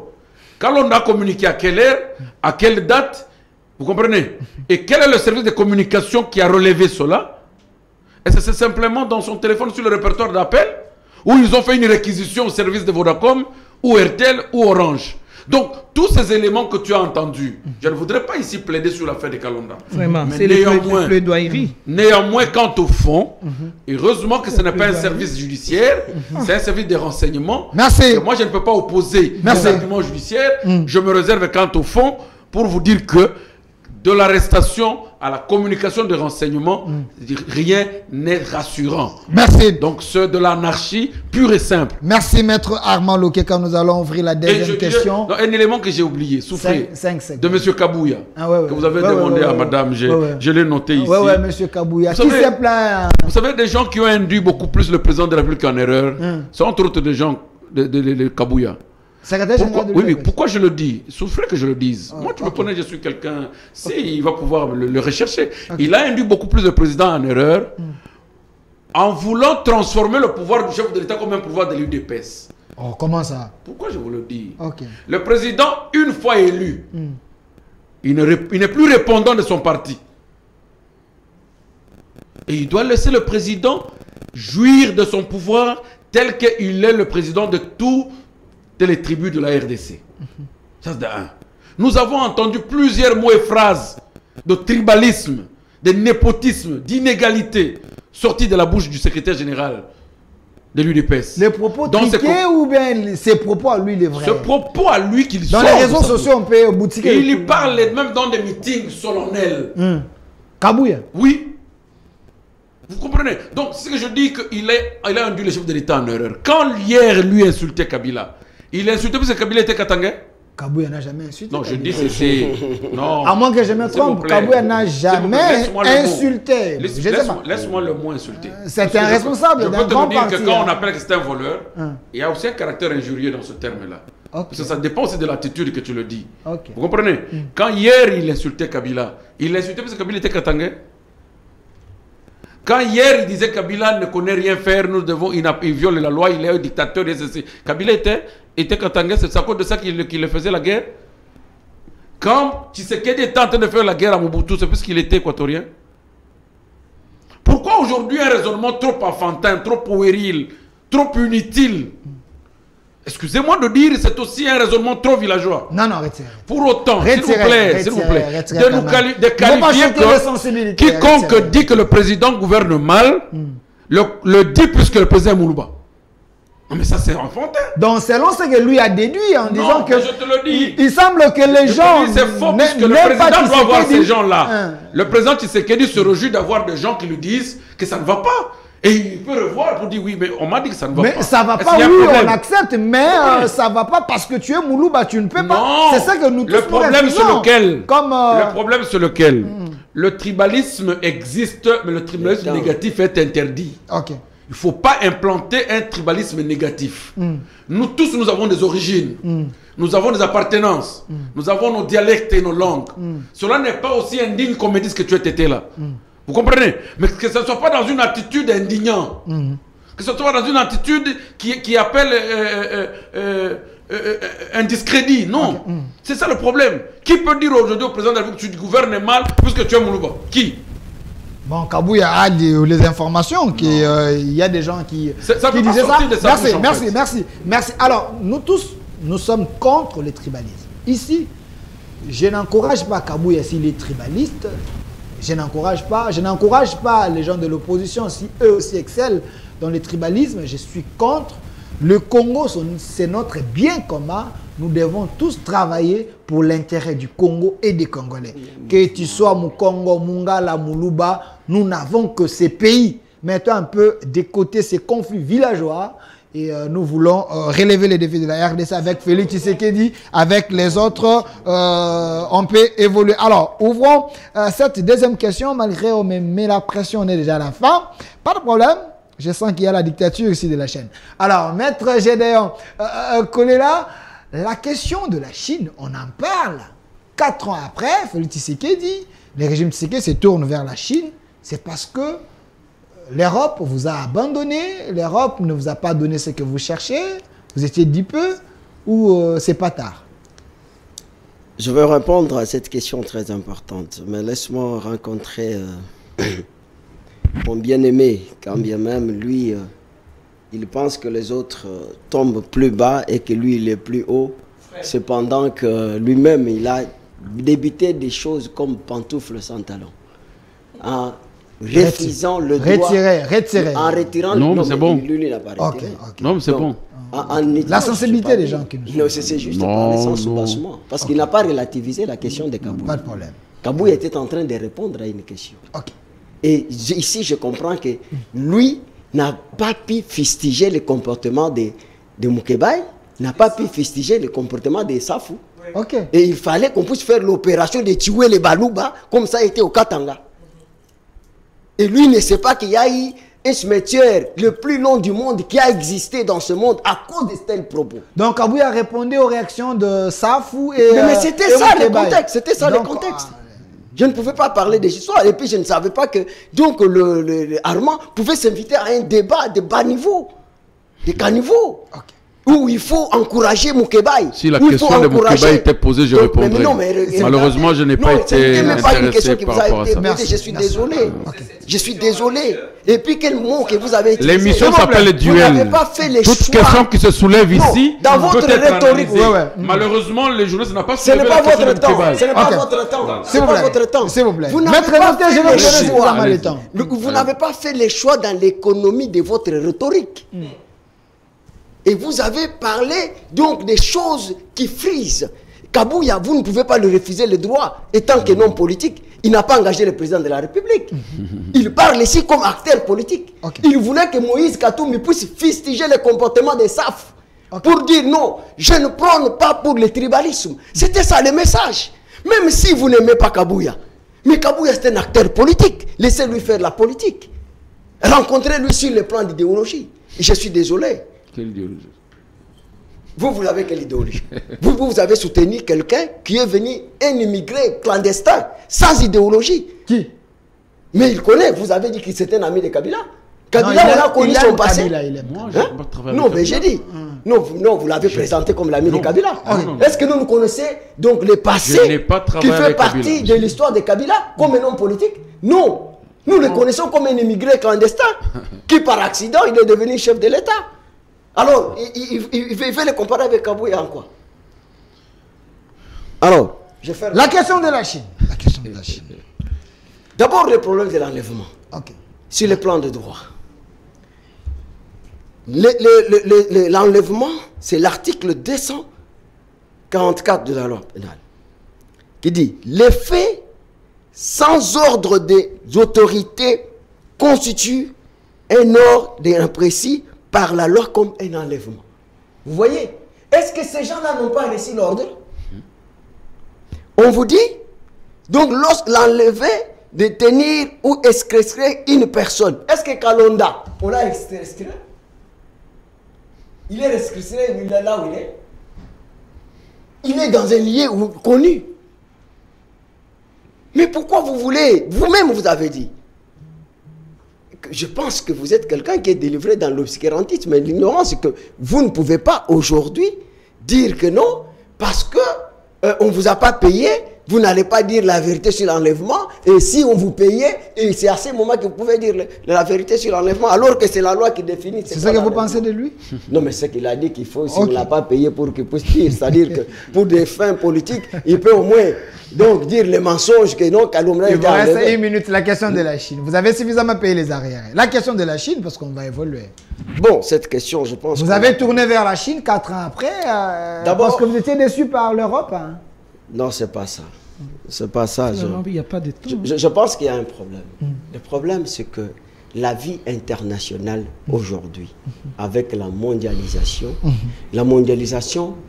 Quand on a communiqué à quelle heure, à quelle date, vous comprenez? Et quel est le service de communication qui a relevé cela? Est-ce que c'est simplement dans son téléphone sur le répertoire d'appel? Ou ils ont fait une réquisition au service de Vodacom, ou RTL, ou Orange? Donc, tous ces éléments que tu as entendus, je ne voudrais pas ici plaider sur l'affaire de Kalonda. Vraiment, Mais c'est les néanmoins, plaidoiries. Néanmoins, quant au fond, heureusement que ce n'est pas un plaidoyer. service judiciaire, c'est un service de renseignement. Merci. Que moi, je ne peux pas opposer Merci. les arguments judiciaires. Je me réserve quant au fond pour vous dire que de l'arrestation à la communication de renseignements, rien n'est rassurant. Merci. Donc, c'est de l'anarchie pure et simple. Merci, maître Armand Lokeka. Nous allons ouvrir la Et je deuxième dirais- question. non, un élément que j'ai oublié, souffrez, 5 secondes. de M. Kabouya, Ah ouais, ouais. que vous avez Ouais, ouais, demandé ouais, à ouais, madame, ouais, ouais. je l'ai noté ici. Ouais, ouais, monsieur Kabouya. Vous Qui savez- s'est plaint? Vous savez, des gens qui ont induit beaucoup plus le président de la République en erreur, sont entre autres des gens de Kabouya. Secrétaire Pourquoi, général de oui, oui, l'UPS. pourquoi je le dis? Souffrez que je le dise. Moi, tu me ok. connais, je suis quelqu'un. Si, il va pouvoir le rechercher. Il a induit beaucoup plus le président en erreur en voulant transformer le pouvoir du chef de l'État comme un pouvoir de l'UDPS. Oh, comment ça? Pourquoi je vous le dis? Ok. Le président, une fois élu, il n'est plus répondant de son parti. Et il doit laisser le président jouir de son pouvoir tel qu'il est le président de toutes les tribus de la RDC. Ça, c'est de un. Nous avons entendu plusieurs mots et phrases de tribalisme, de népotisme, d'inégalité sortis de la bouche du secrétaire général de l'UDPS. Les propos Donc, truqués ou bien ses propos à lui, les vrais? Ce propos à lui qu'il Dans sort les réseaux de sa sociaux, on peut boutiquer. Il y parle même dans des meetings solennels. Kabouya. Oui. Vous comprenez? Donc, c'est ce que je dis qu'il a induit le chef de l'État en erreur. Quand hier, lui insultait Kabila, il a insulté parce que Kabila était katangais? Kabouya n'a jamais insulté. Non, je dis que c'est... Non. À moins que je me trompe, Kabouya n'a jamais insulté. Laisse-moi le mot insulté. C'est un responsable d'un grand parti. Je peux te dire que quand on appelle que c'est un voleur, il y a aussi un caractère injurieux dans ce terme-là. Parce que ça dépend aussi de l'attitude que tu le dis. Vous comprenez? Quand hier, il insultait Kabila, il l'insultait parce que Kabila était katangais. Quand hier, il disait que Kabila ne connaît rien faire, il viole la loi, il est un dictateur, etc. Kabila était katangais, c'est à cause de ça qu'il faisait la guerre. Quand Tshisekedi était en train de faire la guerre à Mobutu, c'est parce qu'il était équatorien. Pourquoi aujourd'hui un raisonnement trop enfantin, trop puéril, trop inutile? Excusez-moi de dire, c'est aussi un raisonnement trop villageois. Non, retirez. Pour autant, s'il vous plaît, de qualifier que quiconque dit que le président gouverne mal, le dit plus que le président Moulouba. Non, mais ça, c'est enfantin. Donc, selon ce que lui a déduit en disant que... je te le dis. Il semble que les gens... C'est faux, puisque le président doit avoir ces gens-là. Le président Tshisekedi se réjouit d'avoir des gens qui lui disent que ça ne va pas. Et il peut revoir pour dire oui, mais on m'a dit que ça ne va pas. Mais ça ne va pas, oui, on accepte, mais ça ne va pas parce que tu es Moulouba, tu ne peux pas. C'est ça que nous tous le problème sur lequel, le problème sur lequel le tribalisme existe, mais le tribalisme négatif est interdit. Ok. Il ne faut pas implanter un tribalisme négatif. Nous tous, nous avons des origines. Nous avons des appartenances. Nous avons nos dialectes et nos langues. Cela n'est pas aussi indigne qu'on me dise que tu étais là. Vous comprenez? Mais que ce ne soit pas dans une attitude indignante. Que ce soit dans une attitude qui appelle un discrédit. Non. C'est ça le problème. Qui peut dire aujourd'hui au président de la République que tu gouvernes mal puisque tu es Moulouba? Qui? Bon, Kabouya a les informations qu'il y a des gens qui disaient ça. Merci. Alors, nous tous, nous sommes contre le tribalisme. Ici, je n'encourage pas Kabouya s'il est tribaliste. Je n'encourage pas les gens de l'opposition si eux aussi excellent dans le tribalisme. Je suis contre. Le Congo, c'est notre bien commun. Nous devons tous travailler pour l'intérêt du Congo et des Congolais. Que tu sois Mukongo, Mungala, Moulouba, nous n'avons que ces pays. Mettons un peu de côté ces conflits villageois. Et nous voulons relever les défis de la RDC avec Félix Tshisekedi, avec les autres, on peut évoluer. Alors, ouvrons cette deuxième question, malgré on met la pression, on est déjà à la fin. Pas de problème, je sens qu'il y a la dictature ici de la chaîne. Alors, Maître Gédéon Kolela, la question de la Chine, on en parle. 4 ans après, Félix Tshisekedi, le régime Tshisekedi se tourne vers la Chine, c'est parce que l'Europe vous a abandonné, l'Europe ne vous a pas donné ce que vous cherchez, vous étiez dit peu ou c'est pas tard? Je vais répondre à cette question très importante, mais laisse-moi rencontrer mon bien-aimé, quand bien même lui, il pense que les autres tombent plus bas et que lui il est plus haut, cependant que lui-même il a débuté des choses comme pantoufles sans talons. Refusant le droit. Retirer. En retirant non, mais c'est bon. Lui, il n'a pas retiré. Non, mais c'est bon. La sensibilité des gens qui nous non, c'est juste parler sans soubassement. Parce qu'il n'a pas relativisé la question de Kabouya. Pas de problème. Kabouya était en train de répondre à une question. Et ici, je comprends que lui n'a pas pu fustiger le comportement de Moukébaï, n'a pas pu fustiger le comportement de Safou. Et il fallait qu'on puisse faire l'opération de tuer les Balouba, comme ça a été au Katanga. Et lui ne sait pas qu'il y a eu un cimetière le plus long du monde qui a existé dans ce monde à cause de tels propos. Donc Kabouya a répondu aux réactions de Safou et... Mais c'était ça le contexte, c'était ça le contexte. Je ne pouvais pas parler des histoires et puis je ne savais pas que donc le Armand pouvait s'inviter à un débat de bas niveau, de caniveau. où il faut encourager Moukébaï. Si la question de Moukébaï était posée, je répondrai. Malheureusement, je n'ai pas été intéressé par rapport à ça. Je suis désolé. Je suis désolé. Et puis quel mot que vous avez utilisé? L'émission s'appelle le duel. Toute question qui se soulève ici dans votre rhétorique. Malheureusement, les journalistes n'ont pas ce n'est pas votre temps. Ce n'est pas votre temps. S'il vous plaît. S'il vous plaît. Vous n'avez pas fait les choix dans l'économie de votre rhétorique. Et vous avez parlé donc des choses qui frisent. Kabouya, vous ne pouvez pas lui refuser le droit, étant que non politique. Il n'a pas engagé le président de la République. Il parle ici comme acteur politique. Il voulait que Moïse Katoumi puisse fustiger le comportement des SAF. Pour dire non, je ne prône pas pour le tribalisme. C'était ça le message. Même si vous n'aimez pas Kabouya. Mais Kabouya c'est un acteur politique. Laissez-lui faire la politique. Rencontrez-lui sur le plan d'idéologie. Je suis désolé. Quelle idéologie? Vous avez quelle idéologie? vous avez soutenu quelqu'un qui est venu, un immigré clandestin, sans idéologie. Qui? Mais il connaît, vous avez dit qu'il c'était un ami de Kabila. Kabila, on a connu son passé. Non, mais j'ai dit. Non, vous l'avez présenté comme l'ami de Kabila. Est-ce que nous connaissons donc le passé qui fait partie de l'histoire de Kabila comme un homme politique? Non. Nous le connaissons comme un immigré clandestin qui, par accident, il est devenu chef de l'État. Alors, il veut le comparer avec Kabouya en quoi? Alors, je fais la question de la Chine. La question de la Chine. D'abord, le problème de l'enlèvement. Sur le plan de droit. L'enlèvement, c'est l'article 244 de la loi pénale qui dit les faits sans ordre des autorités constituent un ordre précis par la loi comme un enlèvement. Vous voyez? Est-ce que ces gens-là n'ont pas reçu l'ordre? On vous dit, donc lorsque l'enlever, détenir ou extraire une personne. Est-ce que Kalonda, on l'a extrait? Il est extrait, il est là où il est. Il est dans un lieu connu. Mais pourquoi vous voulez, vous-même vous avez dit, je pense que vous êtes quelqu'un qui est délivré dans l'obscurantisme, mais l'ignorance, c'est que vous ne pouvez pas aujourd'hui dire que non, parce que on ne vous a pas payé, vous n'allez pas dire la vérité sur l'enlèvement, et si on vous payait, et c'est à ce moment que vous pouvez dire la vérité sur l'enlèvement, alors que c'est la loi qui définit. C'est ça que vous pensez de lui? Non, mais c'est qu'il a dit qu'il faut, si on ne l'a pas payé pour qu'il puisse dire, c'est-à-dire que pour des fins politiques, il peut au moins donc dire les mensonges que non, Kaloumna il vous reste une minute, la question de la Chine. Vous avez suffisamment payé les arriérés. La question de la Chine, parce qu'on va évoluer. Bon, cette question, je pense. Vous avez tourné vers la Chine 4 ans après, parce que vous étiez déçu par l'Europe. Hein? Non, c'est pas ça. C'est pas ça. Il n'y a pas de temps. Je pense qu'il y a un problème. Le problème, c'est que la vie internationale aujourd'hui, avec la mondialisation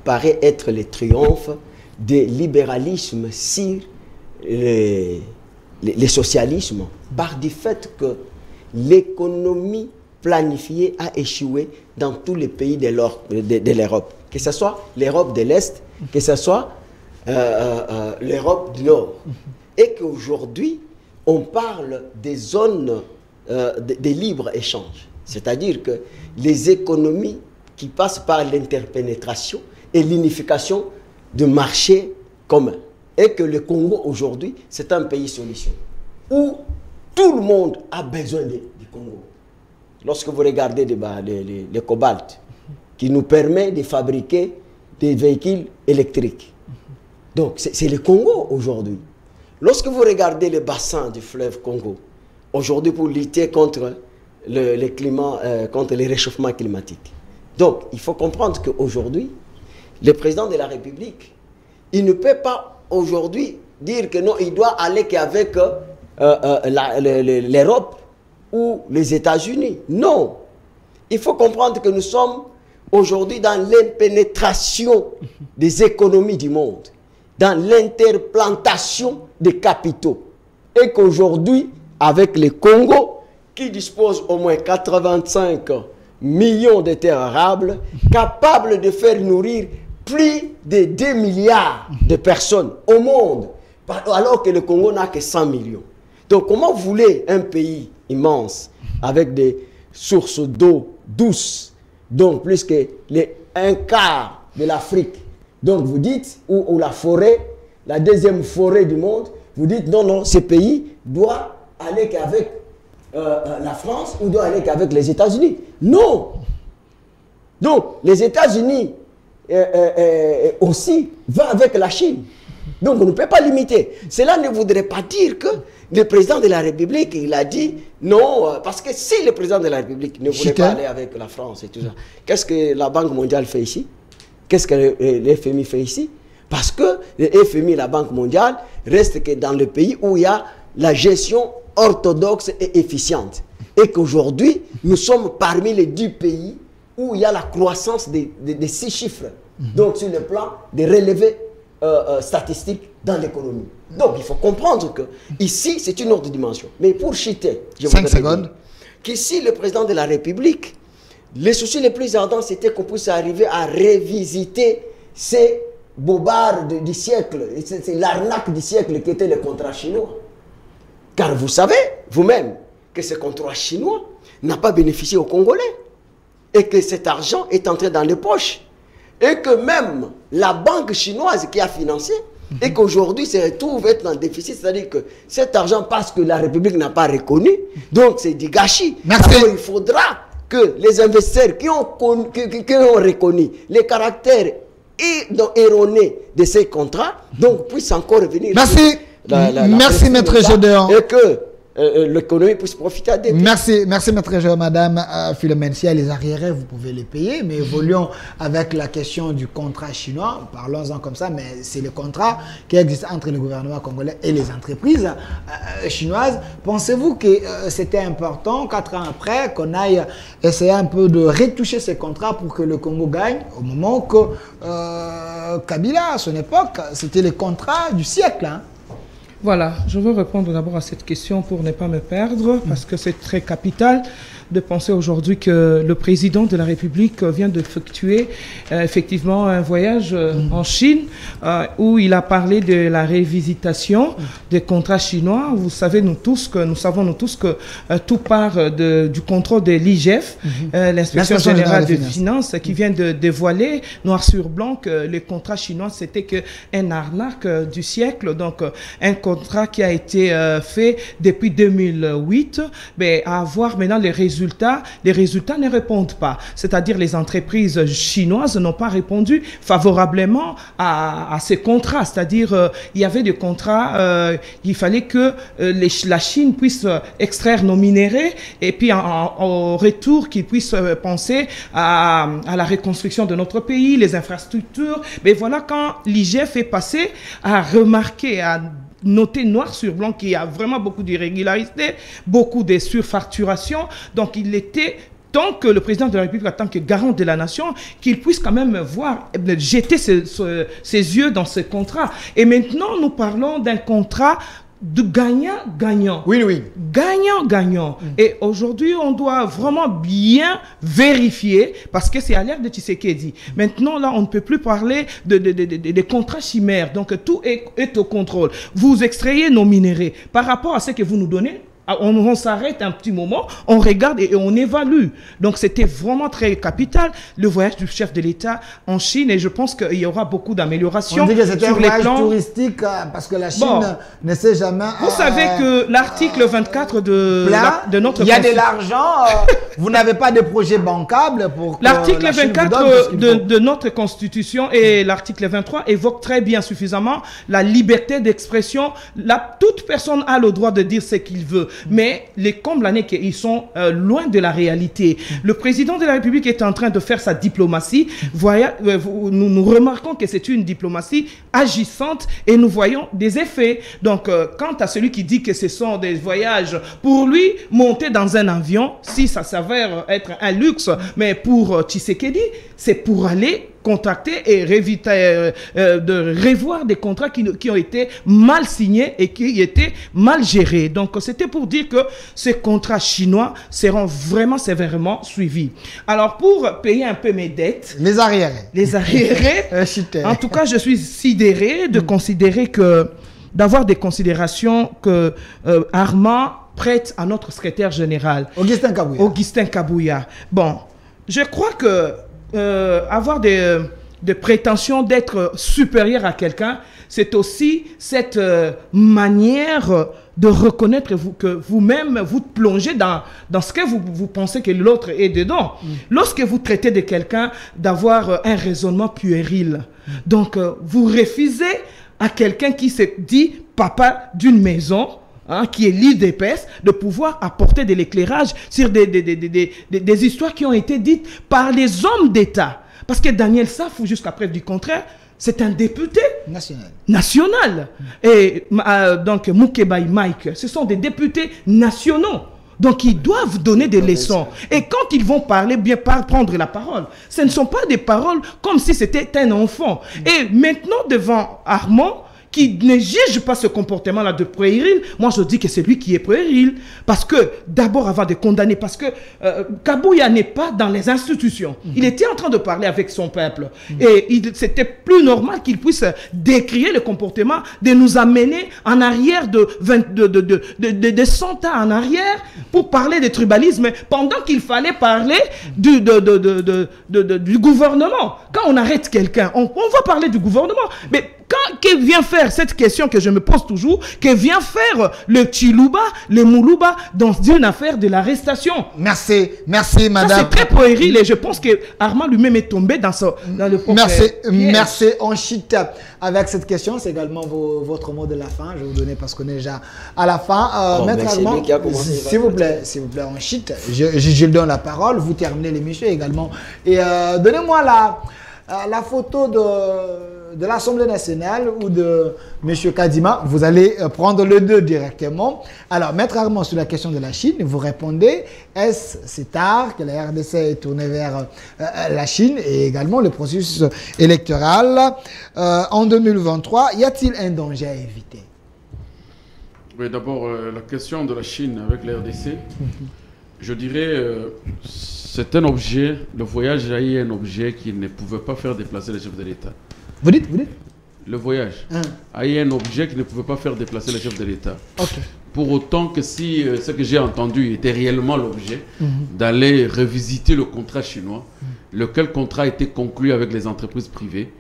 paraît être le triomphe des libéralismes sur les socialismes, par du fait que l'économie planifiée a échoué dans tous les pays de l'Europe, que ce soit l'Europe de l'Est, que ce soit l'Europe du Nord. Et qu'aujourd'hui, on parle des zones de libre-échange. C'est-à-dire que les économies qui passent par l'interpénétration et l'unification de marchés communs. Et que le Congo, aujourd'hui, c'est un pays solution. Où tout le monde a besoin du Congo. Lorsque vous regardez le cobalt, qui nous permet de fabriquer des véhicules électriques. Donc, c'est le Congo aujourd'hui. Lorsque vous regardez le bassin du fleuve Congo, aujourd'hui pour lutter contre le climat, contre les réchauffements climatiques. Donc, il faut comprendre qu'aujourd'hui, le président de la République, il ne peut pas aujourd'hui dire que non, il doit aller qu'avec l'Europe ou les États-Unis. Non. Il faut comprendre que nous sommes aujourd'hui dans l'impénétration des économies du monde, dans l'interplantation des capitaux. Et qu'aujourd'hui, avec le Congo, qui dispose au moins 85 millions de terres arables, capables de faire nourrir plus de 2 milliards de personnes au monde, alors que le Congo n'a que 100 millions. Donc comment vous voulez un pays immense, avec des sources d'eau douce, donc plus que un quart de l'Afrique. Donc vous dites, ou la forêt, la deuxième forêt du monde, vous dites non, non, ce pays doit aller qu'avec la France ou doit aller qu'avec les États-Unis. Non. Donc les États-Unis aussi vont avec la Chine. Donc on ne peut pas limiter. Cela ne voudrait pas dire que le président de la République, il a dit non, parce que si le président de la République ne voulait pas aller avec la France et tout ça, qu'est-ce que la Banque mondiale fait ici? Qu'est-ce que le FMI fait ici? Parce que le FMI, la Banque mondiale, reste que dans le pays où il y a la gestion orthodoxe et efficiente. Et qu'aujourd'hui, nous sommes parmi les 10 pays où il y a la croissance des 6 chiffres. Donc sur le plan des relevés statistiques dans l'économie. Donc il faut comprendre que ici, c'est une autre dimension. Mais pour chiter, je 5 secondes. Qu'ici, le président de la République, les soucis les plus ardents, c'était qu'on puisse arriver à revisiter ces bobards du siècle. C'est l'arnaque du siècle qui était le contrat chinois. Car vous savez, vous-même, que ce contrat chinois n'a pas bénéficié aux Congolais. Et que cet argent est entré dans les poches. Et que même la banque chinoise qui a financé, et qu'aujourd'hui se retrouve être en déficit, c'est-à-dire que cet argent, parce que la République n'a pas reconnu, donc c'est du gâchis. Merci. Alors il faudra que les investisseurs qui ont reconnu les caractères erronés de ces contrats, donc puissent encore revenir. Merci. Merci, Maître Gédéon. Et que l'économie puisse profiter des pays. Merci Maître Gédéon. Madame Philomène, s'il y a les arriérés, vous pouvez les payer, mais évoluons avec la question du contrat chinois. Parlons-en comme ça, mais c'est le contrat qui existe entre le gouvernement congolais et les entreprises chinoises. Pensez-vous que c'était important, 4 ans après, qu'on aille essayer un peu de retoucher ces contrats pour que le Congo gagne, au moment que Kabila, à son époque, c'était le contrat du siècle, hein? Voilà, je veux répondre d'abord à cette question pour ne pas me perdre, parce que c'est très capital de penser aujourd'hui que le président de la République vient d'effectuer effectivement un voyage en Chine où il a parlé de la révisitation des contrats chinois. Vous savez, nous savons tous que tout part du contrôle de l'IGF, l'Inspection générale des finances, qui vient de dévoiler noir sur blanc que les contrats chinois, c'était qu'un arnaque du siècle, donc un contrat qui a été fait depuis 2008, mais à voir maintenant les résultats ne répondent pas. C'est-à-dire les entreprises chinoises n'ont pas répondu favorablement à ces contrats. C'est-à-dire il y avait des contrats, il fallait que la Chine puisse extraire nos minéraux et puis en retour qu'ils puissent penser à la reconstruction de notre pays, les infrastructures. Mais voilà, quand l'IGF est passé à remarquer, à noté noir sur blanc qu'il y a vraiment beaucoup d'irrégularités, beaucoup de surfacturations. Donc il était temps que le président de la République, en tant que garant de la nation, qu'il puisse quand même voir, jeter ses yeux dans ce contrat. Et maintenant, nous parlons d'un contrat de gagnant-gagnant. Oui, oui. Gagnant-gagnant. Et aujourd'hui, on doit vraiment bien vérifier, parce que c'est à l'ère de Tshisekedi. Maintenant, là, on ne peut plus parler de contrats chimères. Donc, tout est au contrôle. Vous extrayez nos minéraux. Par rapport à ce que vous nous donnez, on s'arrête un petit moment, on regarde et on évalue. Donc c'était vraiment très capital le voyage du chef de l'État en Chine, et je pense qu'il y aura beaucoup d'améliorations. On dit que c'était un voyage touristique parce que la Chine ne sait jamais. Vous savez que l'article 24 de notre... Il y a de l'argent, vous n'avez pas de projet bancable pour... L'article 24 de notre Constitution et l'article 23 évoquent très bien suffisamment la liberté d'expression. Toute personne a le droit de dire ce qu'il veut. Mais les combles l'année qu'ils sont loin de la réalité. Le président de la République est en train de faire sa diplomatie. Nous remarquons que c'est une diplomatie agissante et nous voyons des effets. Donc, quant à celui qui dit que ce sont des voyages, pour lui, monter dans un avion, si ça s'avère être un luxe, mais pour Tshisekedi, c'est pour aller contracter et de revoir des contrats qui ont été mal signés et qui étaient mal gérés. Donc, c'était pour dire que ces contrats chinois seront vraiment sévèrement suivis. Alors, pour payer un peu mes dettes... Les arriérés. En tout cas, je suis sidéré de considérer que... d'avoir des considérations que Armand prête à notre secrétaire général. Augustin Kabouya. Bon, je crois que avoir des prétentions d'être supérieur à quelqu'un, c'est aussi cette manière de reconnaître que vous-même, vous plongez dans ce que vous pensez que l'autre est dedans. Lorsque vous traitez de quelqu'un d'avoir un raisonnement puéril, donc vous refusez à quelqu'un qui se dit papa d'une maison, qui est lit d'épaisse, de pouvoir apporter de l'éclairage sur des histoires qui ont été dites par les hommes d'État. Parce que Daniel Safou, jusqu'à preuve du contraire, c'est un député national. Et donc Moukebaï Mike, ce sont des députés nationaux. Donc ils doivent donner des leçons. Et quand ils vont parler, bien prendre la parole, ce ne sont pas des paroles comme si c'était un enfant. Et maintenant, devant Armand, qui ne juge pas ce comportement-là de puéril, moi je dis que c'est lui qui est puéril. Parce que, d'abord avant de condamner, parce que Kabouya n'est pas dans les institutions. Il était en train de parler avec son peuple. Et c'était plus normal qu'il puisse décrire le comportement, de nous amener en arrière de 100 ans en arrière pour parler de tribalisme, pendant qu'il fallait parler du gouvernement. Quand on arrête quelqu'un, on va parler du gouvernement. Mais que vient faire cette question que je me pose toujours, que vient faire le Chiluba, le Moulouba dans une affaire de l'arrestation? Merci madame. Ça, c'est très puéril et je pense que Armand lui-même est tombé dans le propre Merci, on chite avec cette question. C'est également votre mot de la fin. Je vais vous donner parce qu'on est déjà à la fin. Maître Armand, s'il vous plaît, on chite. Je donne la parole, vous terminez l'émission également. Et donnez-moi la photo de l'Assemblée nationale ou de M. Kadima. Vous allez prendre le 2 directement. Alors, Maître Armand, sur la question de la Chine, vous répondez, c'est tard que la RDC est tournée vers la Chine et également le processus électoral en 2023. Y a-t-il un danger à éviter? Oui, d'abord, la question de la Chine avec la RDC, je dirais, c'est un objet, le voyage a eu un objet qui ne pouvait pas faire déplacer les chefs de l'État. Vous dites Le voyage a eu un objet qui ne pouvait pas faire déplacer les chefs de l'État. Pour autant que si ce que j'ai entendu était réellement l'objet d'aller revisiter le contrat chinois, lequel contrat a été conclu avec les entreprises privées,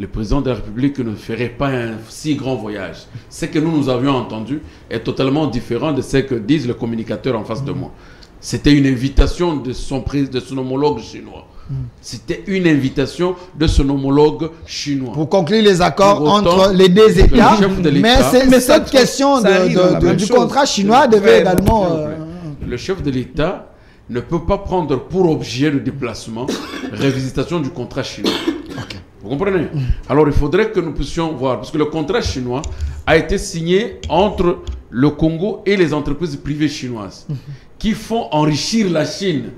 le président de la République ne ferait pas un si grand voyage. Ce que nous avions entendu est totalement différent de ce que disent les communicateurs en face de moi. C'était une invitation de son homologue chinois. C'était une invitation de son homologue chinois. Pour conclure les accords entre les deux États. Mais cette question du contrat chinois devait également... Le chef de l'État ne peut pas prendre pour objet de déplacement révisitation du contrat chinois. Vous comprenez? Alors il faudrait que nous puissions voir, parce que le contrat chinois a été signé entre le Congo et les entreprises privées chinoises qui font enrichir la Chine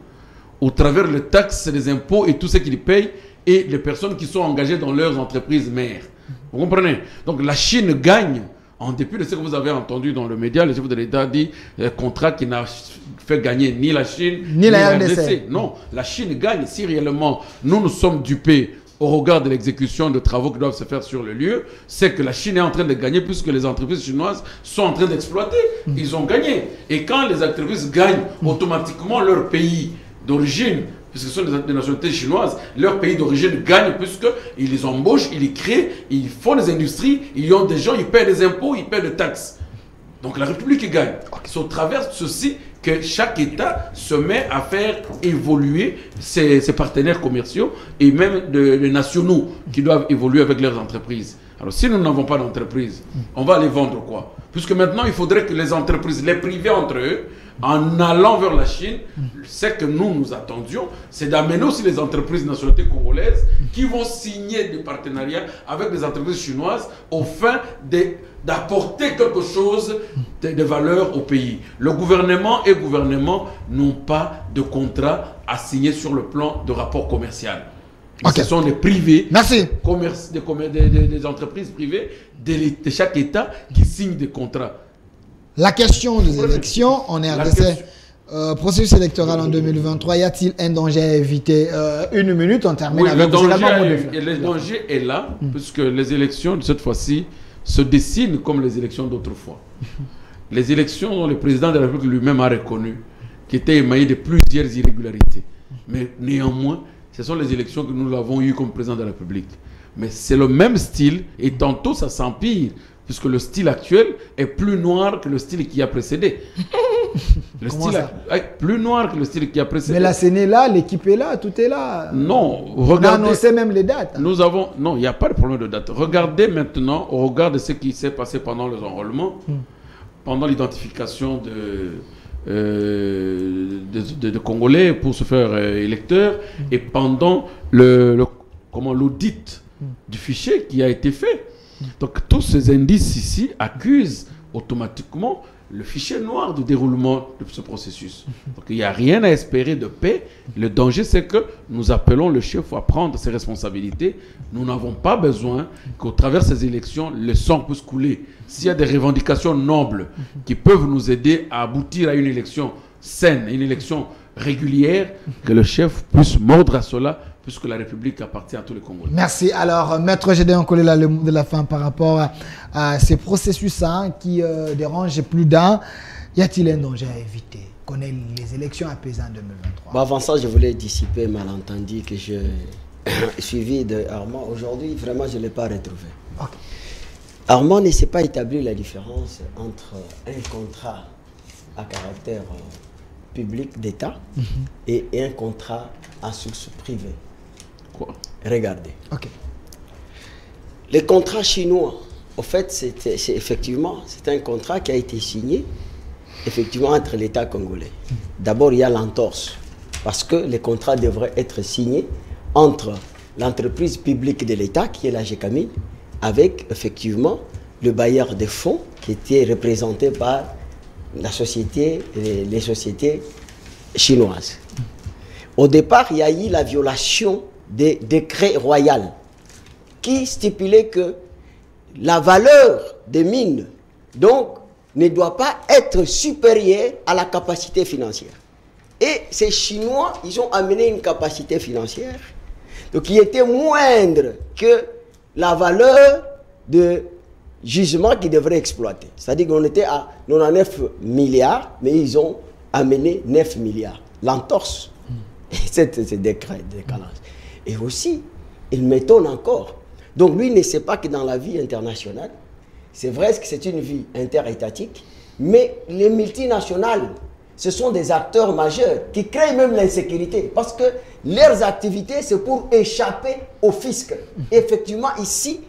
au travers les taxes, les impôts et tout ce qu'ils payent et les personnes qui sont engagées dans leurs entreprises mères. Vous comprenez? Donc la Chine gagne, en dépit de ce que vous avez entendu dans le média, le chef de l'État dit contrat qui n'a fait gagner ni la Chine ni la RDC. Non, la Chine gagne si réellement nous sommes dupés au regard de l'exécution de travaux qui doivent se faire sur le lieu, c'est que la Chine est en train de gagner puisque les entreprises chinoises sont en train d'exploiter. Ils ont gagné. Et quand les entreprises gagnent, automatiquement leur pays d'origine, puisque ce sont des nationalités chinoises, leur pays d'origine gagne puisqu'ils les embauchent, ils les créent, ils font des industries, ils ont des gens, ils paient des impôts, ils paient des taxes. Donc la République gagne. C'est au travers de ceci que chaque État se met à faire évoluer ses partenaires commerciaux et même les nationaux qui doivent évoluer avec leurs entreprises. Alors si nous n'avons pas d'entreprise, on va les vendre quoi? Puisque maintenant il faudrait que les entreprises, les privés entre eux, en allant vers la Chine, ce que nous attendions, c'est d'amener aussi les entreprises nationalités congolaises qui vont signer des partenariats avec des entreprises chinoises au fin d'apporter quelque chose de valeur au pays. Le gouvernement et gouvernement n'ont pas de contrat à signer sur le plan de rapport commercial. Ce sont des privés, des entreprises privées de chaque État qui signent des contrats. La question des élections en RDC, processus électoral en 2023, y a-t-il un danger à éviter? Une minute, on termine avec le danger est là, puisque les élections de cette fois-ci se dessinent comme les élections d'autrefois. Les élections dont le président de la République lui-même a reconnu, qui étaient émaillées de plusieurs irrégularités. Mais néanmoins, ce sont les élections que nous avons eues comme président de la République. Mais c'est le même style et tantôt ça s'empire, puisque le style actuel est plus noir que le style qui a précédé. Le Comment style ça est plus noir que le style qui a précédé. Mais la scène est là, l'équipe est là, tout est là. Non, On a regardez. annoncé même les dates. Nous avons... Non, il n'y a pas de problème de date. Regardez maintenant, au regard de ce qui s'est passé pendant les enrôlements, pendant l'identification de Congolais pour se faire électeurs, et pendant l'audit du fichier qui a été fait. Donc tous ces indices ici accusent automatiquement le fichier noir du déroulement de ce processus. Donc il n'y a rien à espérer de paix. Le danger, c'est que nous appelons le chef à prendre ses responsabilités. Nous n'avons pas besoin qu'au travers de ces élections, le sang puisse couler. S'il y a des revendications nobles qui peuvent nous aider à aboutir à une élection saine, une élection régulière, que le chef puisse mordre à cela, puisque la République appartient à tous les Congolais. Merci. Alors, Maître Gédéon Kolela, le mot de la fin par rapport à ces processus qui dérangent plus d'un. Y a-t-il un danger à éviter qu'on ait les élections apaisées en 2023? Bon, avant ça, je voulais dissiper malentendu que je suivi de Armand. Aujourd'hui, vraiment, je ne l'ai pas retrouvé. Okay. Armand ne sait pas établir la différence entre un contrat à caractère public d'État et un contrat à source privée. Quoi? Regardez. Ok. Les contrats chinois, au fait, c'est effectivement, c'est un contrat qui a été signé effectivement entre l'État congolais. D'abord, il y a l'entorse, parce que les contrats devraient être signés entre l'entreprise publique de l'État, qui est la GECAMI, avec effectivement le bailleur de fonds, qui était représenté par la société, les sociétés chinoises. Au départ, il y a eu la violation des décrets royaux qui stipulait que la valeur des mines donc ne doit pas être supérieure à la capacité financière. Et ces Chinois, ils ont amené une capacité financière donc qui était moindre que la valeur de gisement qu'ils devraient exploiter. C'est-à-dire qu'on était à 99 milliards, mais ils ont amené 9 milliards. L'entorse, c'est décret, décalage. Et aussi, il m'étonne encore. Donc lui ne sait pas que dans la vie internationale, c'est vrai que c'est une vie interétatique, mais les multinationales, ce sont des acteurs majeurs qui créent même l'insécurité parce que leurs activités, c'est pour échapper au fisc. Effectivement, ici,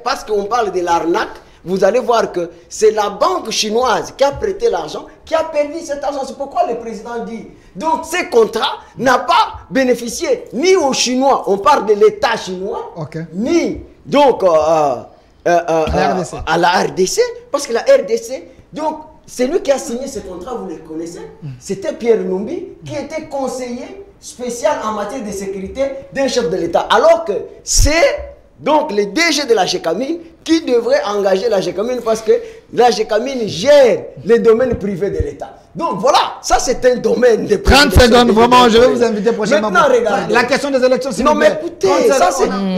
parce qu'on parle de l'arnaque, vous allez voir que c'est la banque chinoise qui a prêté l'argent, qui a perdu cet argent. C'est pourquoi le président dit. Donc, ces contrats n'ont pas bénéficié ni aux Chinois, on parle de l'État chinois, ni donc à la RDC, parce que la RDC, donc, c'est lui qui a signé ce contrat, vous le connaissez, c'était Pierre Numbi, qui était conseiller spécial en matière de sécurité d'un chef de l'État. Alors que c'est donc le DG de la GECAMI qui devrait engager la GECAMI parce que la GECAMI gère les domaines privés de l'État. Donc voilà, ça c'est un domaine de 30 secondes, vraiment, je vais vous inviter prochainement. Maintenant, regardez. La question des élections, s'il non, vous plaît. mais écoutez,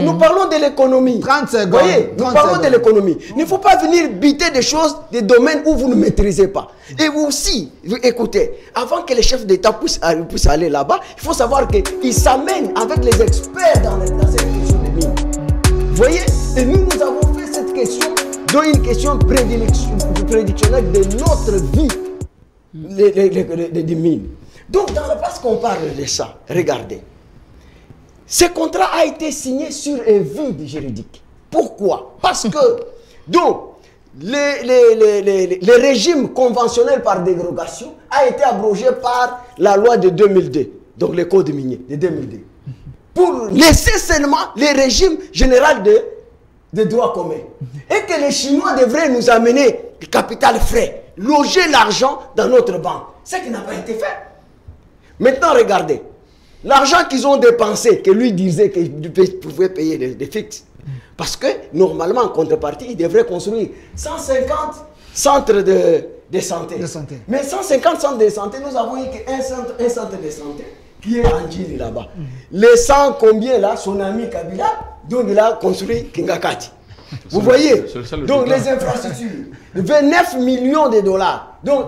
nous parlons de l'économie. 30 secondes. Voyez, nous parlons de l'économie. Il ne faut pas venir biter des choses, des domaines où vous ne maîtrisez pas. Et vous aussi, écoutez, avant que les chefs d'État puissent aller là-bas, il faut savoir qu'ils s'amènent avec les experts dans cette question des mines. Vous voyez, et nous avons fait cette question, dont une question prédictionnelle de notre vie. Des mines. Donc, parce qu'on parle de ça, regardez. Ce contrat a été signé sur un vide juridique. Pourquoi? Parce que, donc, le régime conventionnel par dérogation a été abrogé par la loi de 2002, donc le code minier de 2002, pour laisser seulement le régime général de droit commun. Et que les Chinois devraient nous amener le capital frais, loger l'argent dans notre banque. Ce qui n'a pas été fait. Maintenant, regardez. L'argent qu'ils ont dépensé, que lui disait qu'ils pouvaient payer des fixes. Parce que, normalement, en contrepartie, ils devraient construire 150 centres de santé. Mais 150 centres de santé, nous avons eu qu'un centre de santé qui est en Djili là-bas. Les 100 combien là, son ami Kabila, donc il a construit Kingakati. Vous voyez, donc les infrastructures, 29 millions de dollars. Donc,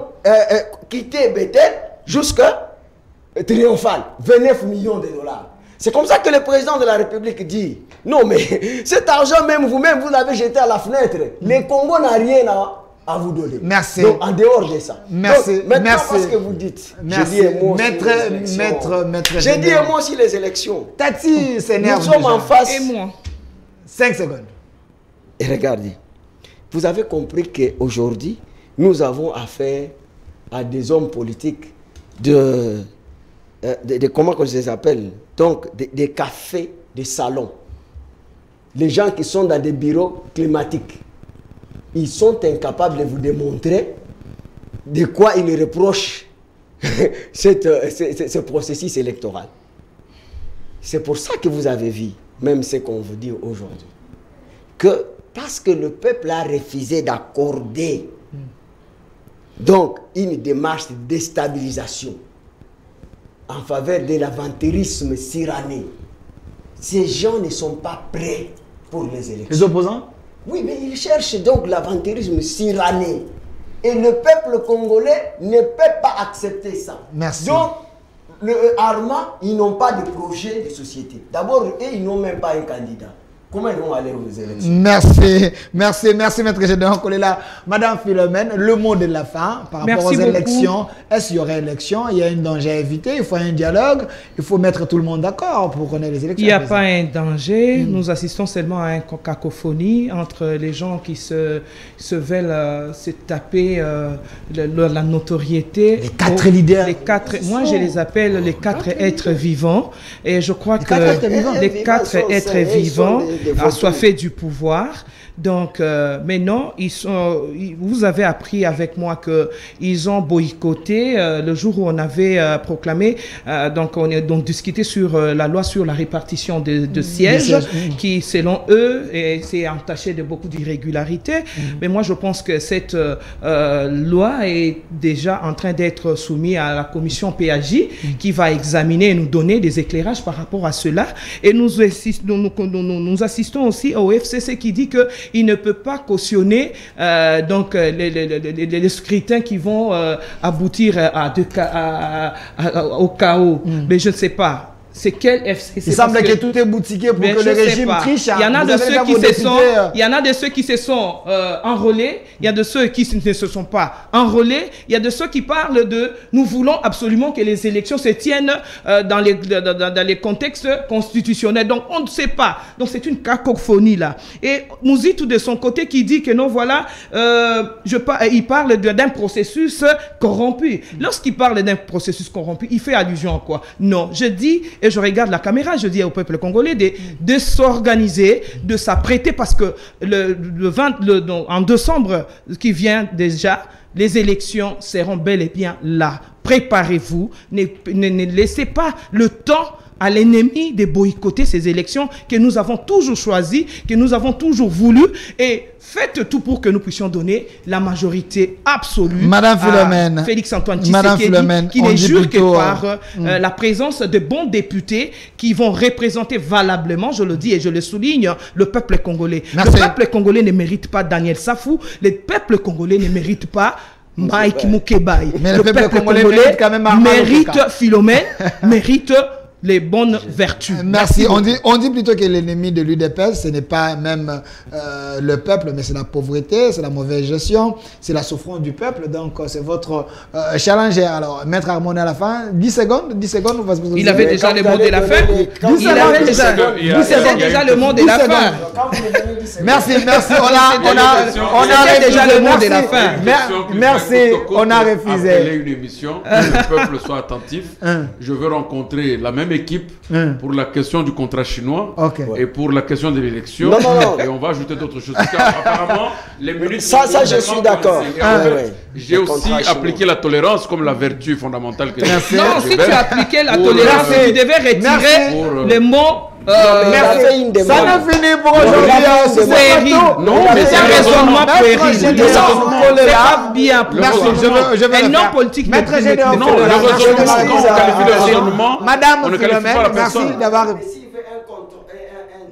quitter Bethel jusqu'à Triomphal, 29 millions de dollars. C'est comme ça que le président de la République dit, non mais cet argent même vous-même, vous l'avez jeté à la fenêtre. Le Congo n'a rien à vous donner. Merci. Donc en dehors de ça. Merci. Donc, maintenant, Merci. parce que vous dites, Merci. j'ai dit un mot sur les élections. Maître. J'ai dit un mot sur les élections. Tati s'énerve. Nous sommes en face. Et moi? 5 secondes. Et regardez, vous avez compris qu'aujourd'hui, nous avons affaire à des hommes politiques de comment on les appelle? Donc, des cafés, des salons. Les gens qui sont dans des bureaux climatiques, ils sont incapables de vous démontrer de quoi ils reprochent ce processus électoral. C'est pour ça que vous avez vu, même ce qu'on vous dit aujourd'hui, que parce que le peuple a refusé d'accorder donc une démarche de déstabilisation en faveur de l'aventurisme cyranné, ces gens ne sont pas prêts pour les élections. Les opposants? Oui, mais ils cherchent donc l'aventurisme cyranné. Et le peuple congolais ne peut pas accepter ça. Merci. Donc, le Arma, ils n'ont pas de projet de société. D'abord, eux, ils n'ont même pas un candidat. Comment ils vont aller aux élections? Merci, Maître Gédéon Kolela. Madame Philomène, le mot de la fin par rapport aux élections. Est-ce qu'il y aurait élection? Il y a un danger à éviter, il faut un dialogue, il faut mettre tout le monde d'accord pour qu'on ait les élections. Il n'y a pas un danger, nous assistons seulement à une cacophonie entre les gens qui se veulent se taper la notoriété. Les 4 leaders. Moi, je les appelle les 4 êtres vivants. Et je crois que les 4 êtres vivants assoiffés du pouvoir. Donc, maintenant, vous avez appris avec moi qu'ils ont boycotté le jour où on avait proclamé, donc on a donc discuté sur la loi sur la répartition de sièges, qui, selon eux, s'est entachée de beaucoup d'irrégularités. Mais moi, je pense que cette loi est déjà en train d'être soumise à la commission PAJ, qui va examiner et nous donner des éclairages par rapport à cela. Et nous assistons aussi au FCC qui dit que il ne peut pas cautionner donc les scrutins qui vont aboutir au chaos. Mais je ne sais pas. C'est quel FCC? Il semble que tout est boutiqué pour que le régime triche. Il y en a de ceux qui se sont enrôlés, il y a de ceux qui ne se sont pas enrôlés, il y a de ceux qui parlent de nous voulons absolument que les élections se tiennent dans les contextes constitutionnels. Donc on ne sait pas. Donc c'est une cacophonie là. Et Mouzitou de son côté qui dit que non, voilà, il parle d'un processus corrompu. Lorsqu'il parle d'un processus corrompu, il fait allusion à quoi? Non, je dis, et je regarde la caméra, je dis au peuple congolais de s'organiser, de s'apprêter, parce que en décembre qui vient déjà, les élections seront bel et bien là. Préparez-vous, ne laissez pas le temps à l'ennemi de boycotter ces élections que nous avons toujours choisies, que nous avons toujours voulu, et faites tout pour que nous puissions donner la majorité absolue Madame Philomène, à Félix-Antoine Tshisekedi, qui n'est jure que par la présence de bons députés qui vont représenter valablement, je le dis et je le souligne, le peuple congolais. Merci. Le peuple congolais ne mérite pas Daniel Safou, le peuple congolais ne mérite pas Mike Mukebai. Mais le peuple congolais mérite quand même mérite Philomène, mérite les bonnes vertus. Merci. On dit plutôt que l'ennemi de l'UDPS, ce n'est pas même le peuple, mais c'est la pauvreté, c'est la mauvaise gestion, c'est la souffrance du peuple. Donc, c'est votre challenge. Alors, Maître Harmonie à la fin, 10 secondes. Il avait déjà le mot de la fin. Il avait déjà le mot de la fin. Merci. On a déjà le mot de la fin. Merci. On a refusé. Après une émission, que le peuple soit attentif. Je veux rencontrer la même équipe pour la question du contrat chinois et pour la question de l'élection. Et on va ajouter d'autres choses. Apparemment, les minutes... Ça, je suis d'accord. J'ai aussi appliqué la tolérance comme la vertu fondamentale que j'ai. Non, si tu as appliqué la tolérance, tu devais retirer les mots... Merci. Ça n'a fini pour aujourd'hui. Non, mais c'est un raisonnement puéril. C'est pas bien. Merci. Un non politique. Maître Gédéon. Non, le raisonnement, quand on qualifie le raisonnement, Madame on ne qualifie pas la merci personne. d'avoir... S'il veut un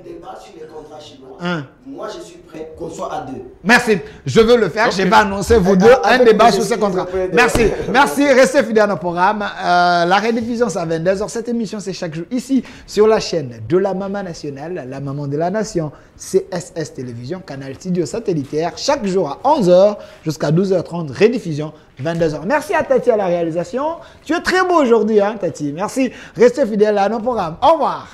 débat sur les contrats chinois, Hein. Moi, je suis prêt qu'on soit à 2. Merci. Je veux le faire. Je vais annoncer vous deux un débat sur ce contrat. Merci. Merci. Restez fidèles à nos programmes. La rediffusion, c'est à 22h. Cette émission, c'est chaque jour ici sur la chaîne de la Maman Nationale, la Maman de la Nation, CSS Télévision, canal studio satellitaire. Chaque jour à 11h jusqu'à 12h30. Rediffusion, 22h. Merci à Tati à la réalisation. Tu es très beau aujourd'hui, hein, Tati. Merci. Restez fidèles à nos programmes. Au revoir.